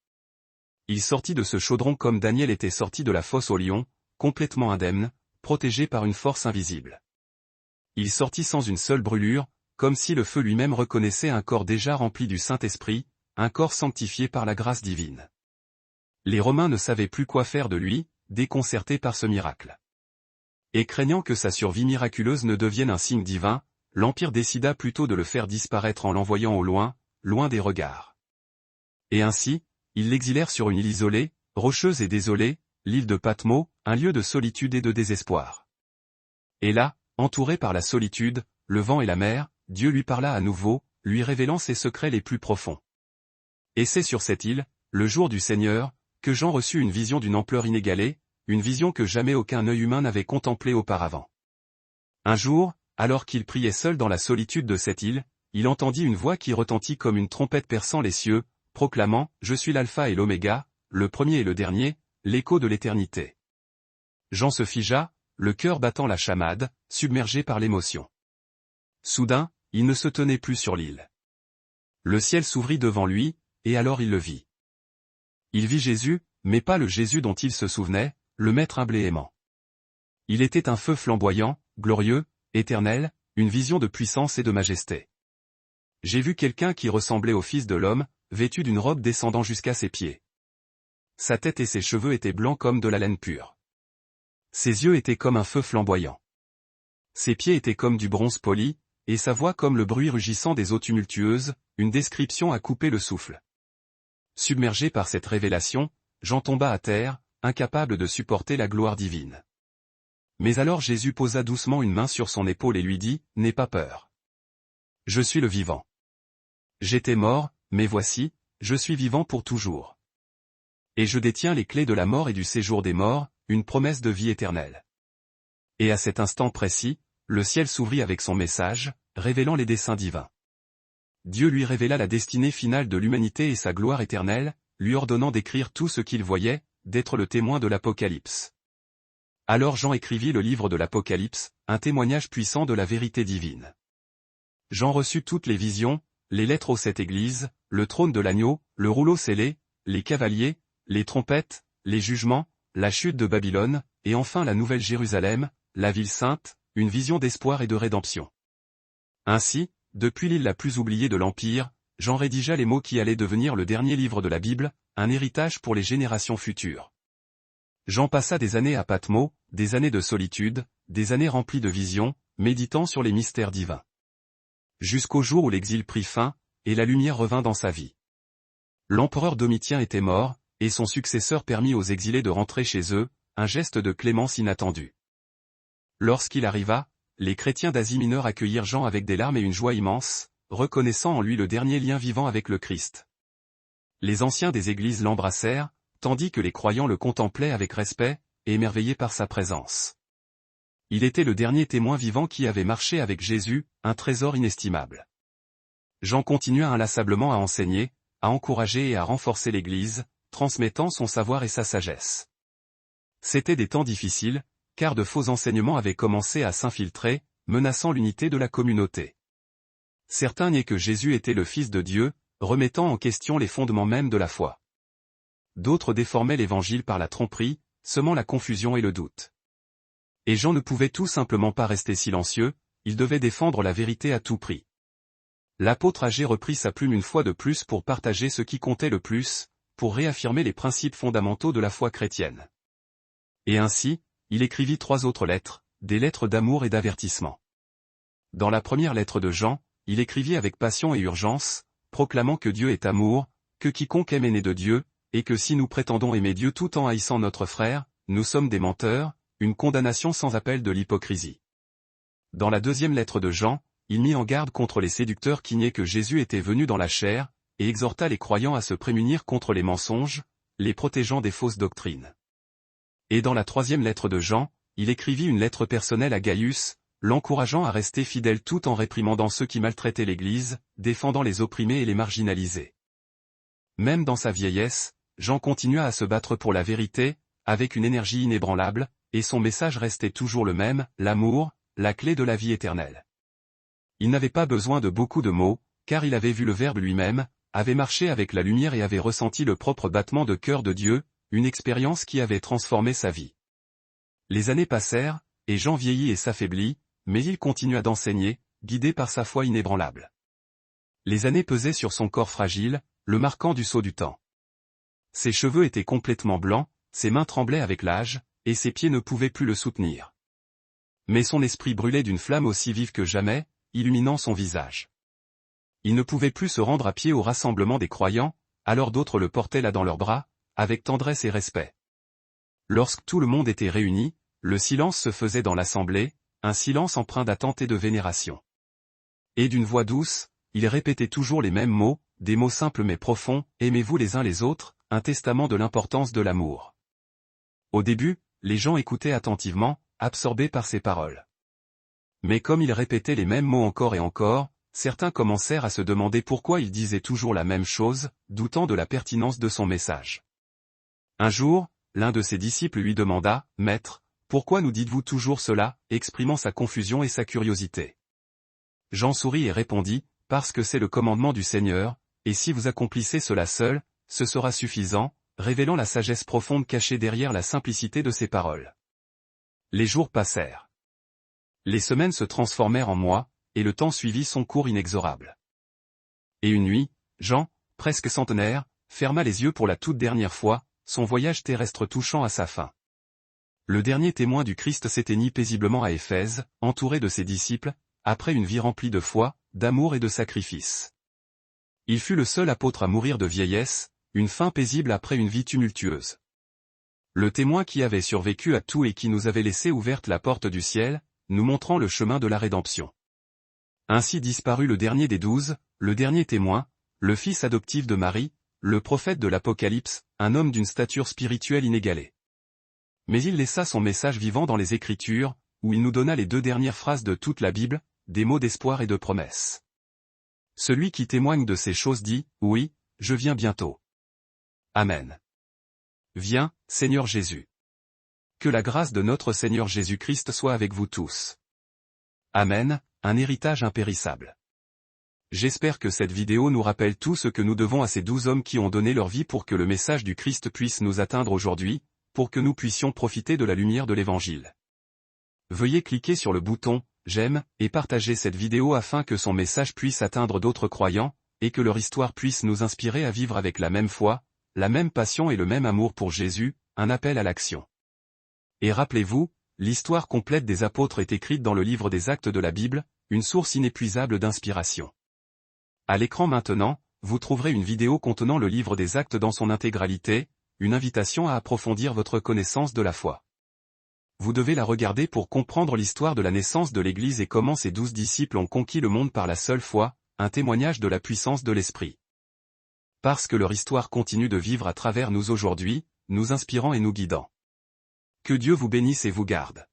Il sortit de ce chaudron comme Daniel était sorti de la fosse au lion, complètement indemne, protégé par une force invisible. Il sortit sans une seule brûlure, comme si le feu lui-même reconnaissait un corps déjà rempli du Saint-Esprit, un corps sanctifié par la grâce divine. Les Romains ne savaient plus quoi faire de lui, déconcertés par ce miracle. Et craignant que sa survie miraculeuse ne devienne un signe divin, l'Empire décida plutôt de le faire disparaître en l'envoyant au loin, loin des regards. Et ainsi, ils l'exilèrent sur une île isolée, rocheuse et désolée, l'île de Patmos, un lieu de solitude et de désespoir. Et là, entouré par la solitude, le vent et la mer, Dieu lui parla à nouveau, lui révélant ses secrets les plus profonds. Et c'est sur cette île, le jour du Seigneur, que Jean reçut une vision d'une ampleur inégalée, une vision que jamais aucun œil humain n'avait contemplée auparavant. Un jour, alors qu'il priait seul dans la solitude de cette île, il entendit une voix qui retentit comme une trompette perçant les cieux, proclamant « Je suis l'alpha et l'oméga, le premier et le dernier, l'écho de l'éternité. » Jean se figea, le cœur battant la chamade, submergé par l'émotion. Soudain, il ne se tenait plus sur l'île. Le ciel s'ouvrit devant lui, et alors il le vit. Il vit Jésus, mais pas le Jésus dont il se souvenait, le Maître humble et aimant. Il était un feu flamboyant, glorieux, éternel, une vision de puissance et de majesté. J'ai vu quelqu'un qui ressemblait au Fils de l'homme, vêtu d'une robe descendant jusqu'à ses pieds. Sa tête et ses cheveux étaient blancs comme de la laine pure. Ses yeux étaient comme un feu flamboyant. Ses pieds étaient comme du bronze poli, et sa voix comme le bruit rugissant des eaux tumultueuses, une description à couper le souffle. Submergé par cette révélation, Jean tomba à terre, incapable de supporter la gloire divine. Mais alors Jésus posa doucement une main sur son épaule et lui dit, « N'aie pas peur. Je suis le vivant. J'étais mort, mais voici, je suis vivant pour toujours. Et je détiens les clés de la mort et du séjour des morts, une promesse de vie éternelle. » Et à cet instant précis, le ciel s'ouvrit avec son message, révélant les desseins divins. Dieu lui révéla la destinée finale de l'humanité et sa gloire éternelle, lui ordonnant d'écrire tout ce qu'il voyait, d'être le témoin de l'Apocalypse. Alors Jean écrivit le livre de l'Apocalypse, un témoignage puissant de la vérité divine. Jean reçut toutes les visions, les lettres aux 7 églises, le trône de l'agneau, le rouleau scellé, les cavaliers, les trompettes, les jugements, la chute de Babylone, et enfin la nouvelle Jérusalem, la ville sainte, une vision d'espoir et de rédemption. Ainsi, depuis l'île la plus oubliée de l'Empire, Jean rédigea les mots qui allaient devenir le dernier livre de la Bible, un héritage pour les générations futures. Jean passa des années à Patmos, des années de solitude, des années remplies de visions, méditant sur les mystères divins. Jusqu'au jour où l'exil prit fin, et la lumière revint dans sa vie. L'empereur Domitien était mort, et son successeur permit aux exilés de rentrer chez eux, un geste de clémence inattendu. Lorsqu'il arriva, les chrétiens d'Asie mineure accueillirent Jean avec des larmes et une joie immense, reconnaissant en lui le dernier lien vivant avec le Christ. Les anciens des églises l'embrassèrent, tandis que les croyants le contemplaient avec respect, émerveillés par sa présence. Il était le dernier témoin vivant qui avait marché avec Jésus, un trésor inestimable. Jean continua inlassablement à enseigner, à encourager et à renforcer l'Église, transmettant son savoir et sa sagesse. C'étaient des temps difficiles, car de faux enseignements avaient commencé à s'infiltrer, menaçant l'unité de la communauté. Certains niaient que Jésus était le Fils de Dieu, remettant en question les fondements mêmes de la foi. D'autres déformaient l'Évangile par la tromperie, semant la confusion et le doute. Et Jean ne pouvait tout simplement pas rester silencieux, il devait défendre la vérité à tout prix. L'apôtre âgé reprit sa plume une fois de plus pour partager ce qui comptait le plus, pour réaffirmer les principes fondamentaux de la foi chrétienne. Et ainsi, il écrivit 3 autres lettres, des lettres d'amour et d'avertissement. Dans la première lettre de Jean, il écrivit avec passion et urgence, proclamant que Dieu est amour, que quiconque aime est né de Dieu, et que si nous prétendons aimer Dieu tout en haïssant notre frère, nous sommes des menteurs, une condamnation sans appel de l'hypocrisie. Dans la deuxième lettre de Jean, il mit en garde contre les séducteurs qui niaient que Jésus était venu dans la chair, et exhorta les croyants à se prémunir contre les mensonges, les protégeant des fausses doctrines. Et dans la troisième lettre de Jean, il écrivit une lettre personnelle à Gaius, l'encourageant à rester fidèle tout en réprimandant ceux qui maltraitaient l'Église, défendant les opprimés et les marginalisés. Même dans sa vieillesse, Jean continua à se battre pour la vérité, avec une énergie inébranlable, et son message restait toujours le même, l'amour, la clé de la vie éternelle. Il n'avait pas besoin de beaucoup de mots, car il avait vu le Verbe lui-même, avait marché avec la lumière et avait ressenti le propre battement de cœur de Dieu, une expérience qui avait transformé sa vie. Les années passèrent, et Jean vieillit et s'affaiblit, mais il continua d'enseigner, guidé par sa foi inébranlable. Les années pesaient sur son corps fragile, le marquant du sceau du temps. Ses cheveux étaient complètement blancs, ses mains tremblaient avec l'âge, et ses pieds ne pouvaient plus le soutenir. Mais son esprit brûlait d'une flamme aussi vive que jamais, illuminant son visage. Il ne pouvait plus se rendre à pied au rassemblement des croyants, alors d'autres le portaient là dans leurs bras, avec tendresse et respect. Lorsque tout le monde était réuni, le silence se faisait dans l'assemblée, un silence empreint d'attente et de vénération. Et d'une voix douce, il répétait toujours les mêmes mots, des mots simples mais profonds, « Aimez-vous les uns les autres », un testament de l'importance de l'amour. Au début, les gens écoutaient attentivement, absorbés par ces paroles. Mais comme il répétait les mêmes mots encore et encore, certains commencèrent à se demander pourquoi il disait toujours la même chose, doutant de la pertinence de son message. Un jour, l'un de ses disciples lui demanda, « Maître, pourquoi nous dites-vous toujours cela ?» exprimant sa confusion et sa curiosité. Jean sourit et répondit, « Parce que c'est le commandement du Seigneur, et si vous accomplissez cela seul, ce sera suffisant », révélant la sagesse profonde cachée derrière la simplicité de ses paroles. Les jours passèrent. Les semaines se transformèrent en mois, et le temps suivit son cours inexorable. Et une nuit, Jean, presque centenaire, ferma les yeux pour la toute dernière fois, son voyage terrestre touchant à sa fin. Le dernier témoin du Christ s'éteignit paisiblement à Éphèse, entouré de ses disciples, après une vie remplie de foi, d'amour et de sacrifice. Il fut le seul apôtre à mourir de vieillesse, une fin paisible après une vie tumultueuse. Le témoin qui avait survécu à tout et qui nous avait laissé ouverte la porte du ciel, nous montrant le chemin de la rédemption. Ainsi disparut le dernier des 12, le dernier témoin, le fils adoptif de Marie, le prophète de l'Apocalypse, un homme d'une stature spirituelle inégalée. Mais il laissa son message vivant dans les Écritures, où il nous donna les 2 dernières phrases de toute la Bible, des mots d'espoir et de promesse. Celui qui témoigne de ces choses dit, « Oui, je viens bientôt. Amen. Viens, Seigneur Jésus. » Que la grâce de notre Seigneur Jésus-Christ soit avec vous tous. Amen, un héritage impérissable. J'espère que cette vidéo nous rappelle tout ce que nous devons à ces 12 hommes qui ont donné leur vie pour que le message du Christ puisse nous atteindre aujourd'hui, pour que nous puissions profiter de la lumière de l'Évangile. Veuillez cliquer sur le bouton « J'aime » et partager cette vidéo afin que son message puisse atteindre d'autres croyants, et que leur histoire puisse nous inspirer à vivre avec la même foi, la même passion et le même amour pour Jésus, un appel à l'action. Et rappelez-vous, l'histoire complète des apôtres est écrite dans le livre des Actes de la Bible, une source inépuisable d'inspiration. À l'écran maintenant, vous trouverez une vidéo contenant le livre des Actes dans son intégralité, une invitation à approfondir votre connaissance de la foi. Vous devez la regarder pour comprendre l'histoire de la naissance de l'Église et comment ces 12 disciples ont conquis le monde par la seule foi, un témoignage de la puissance de l'Esprit. Parce que leur histoire continue de vivre à travers nous aujourd'hui, nous inspirant et nous guidant. Que Dieu vous bénisse et vous garde.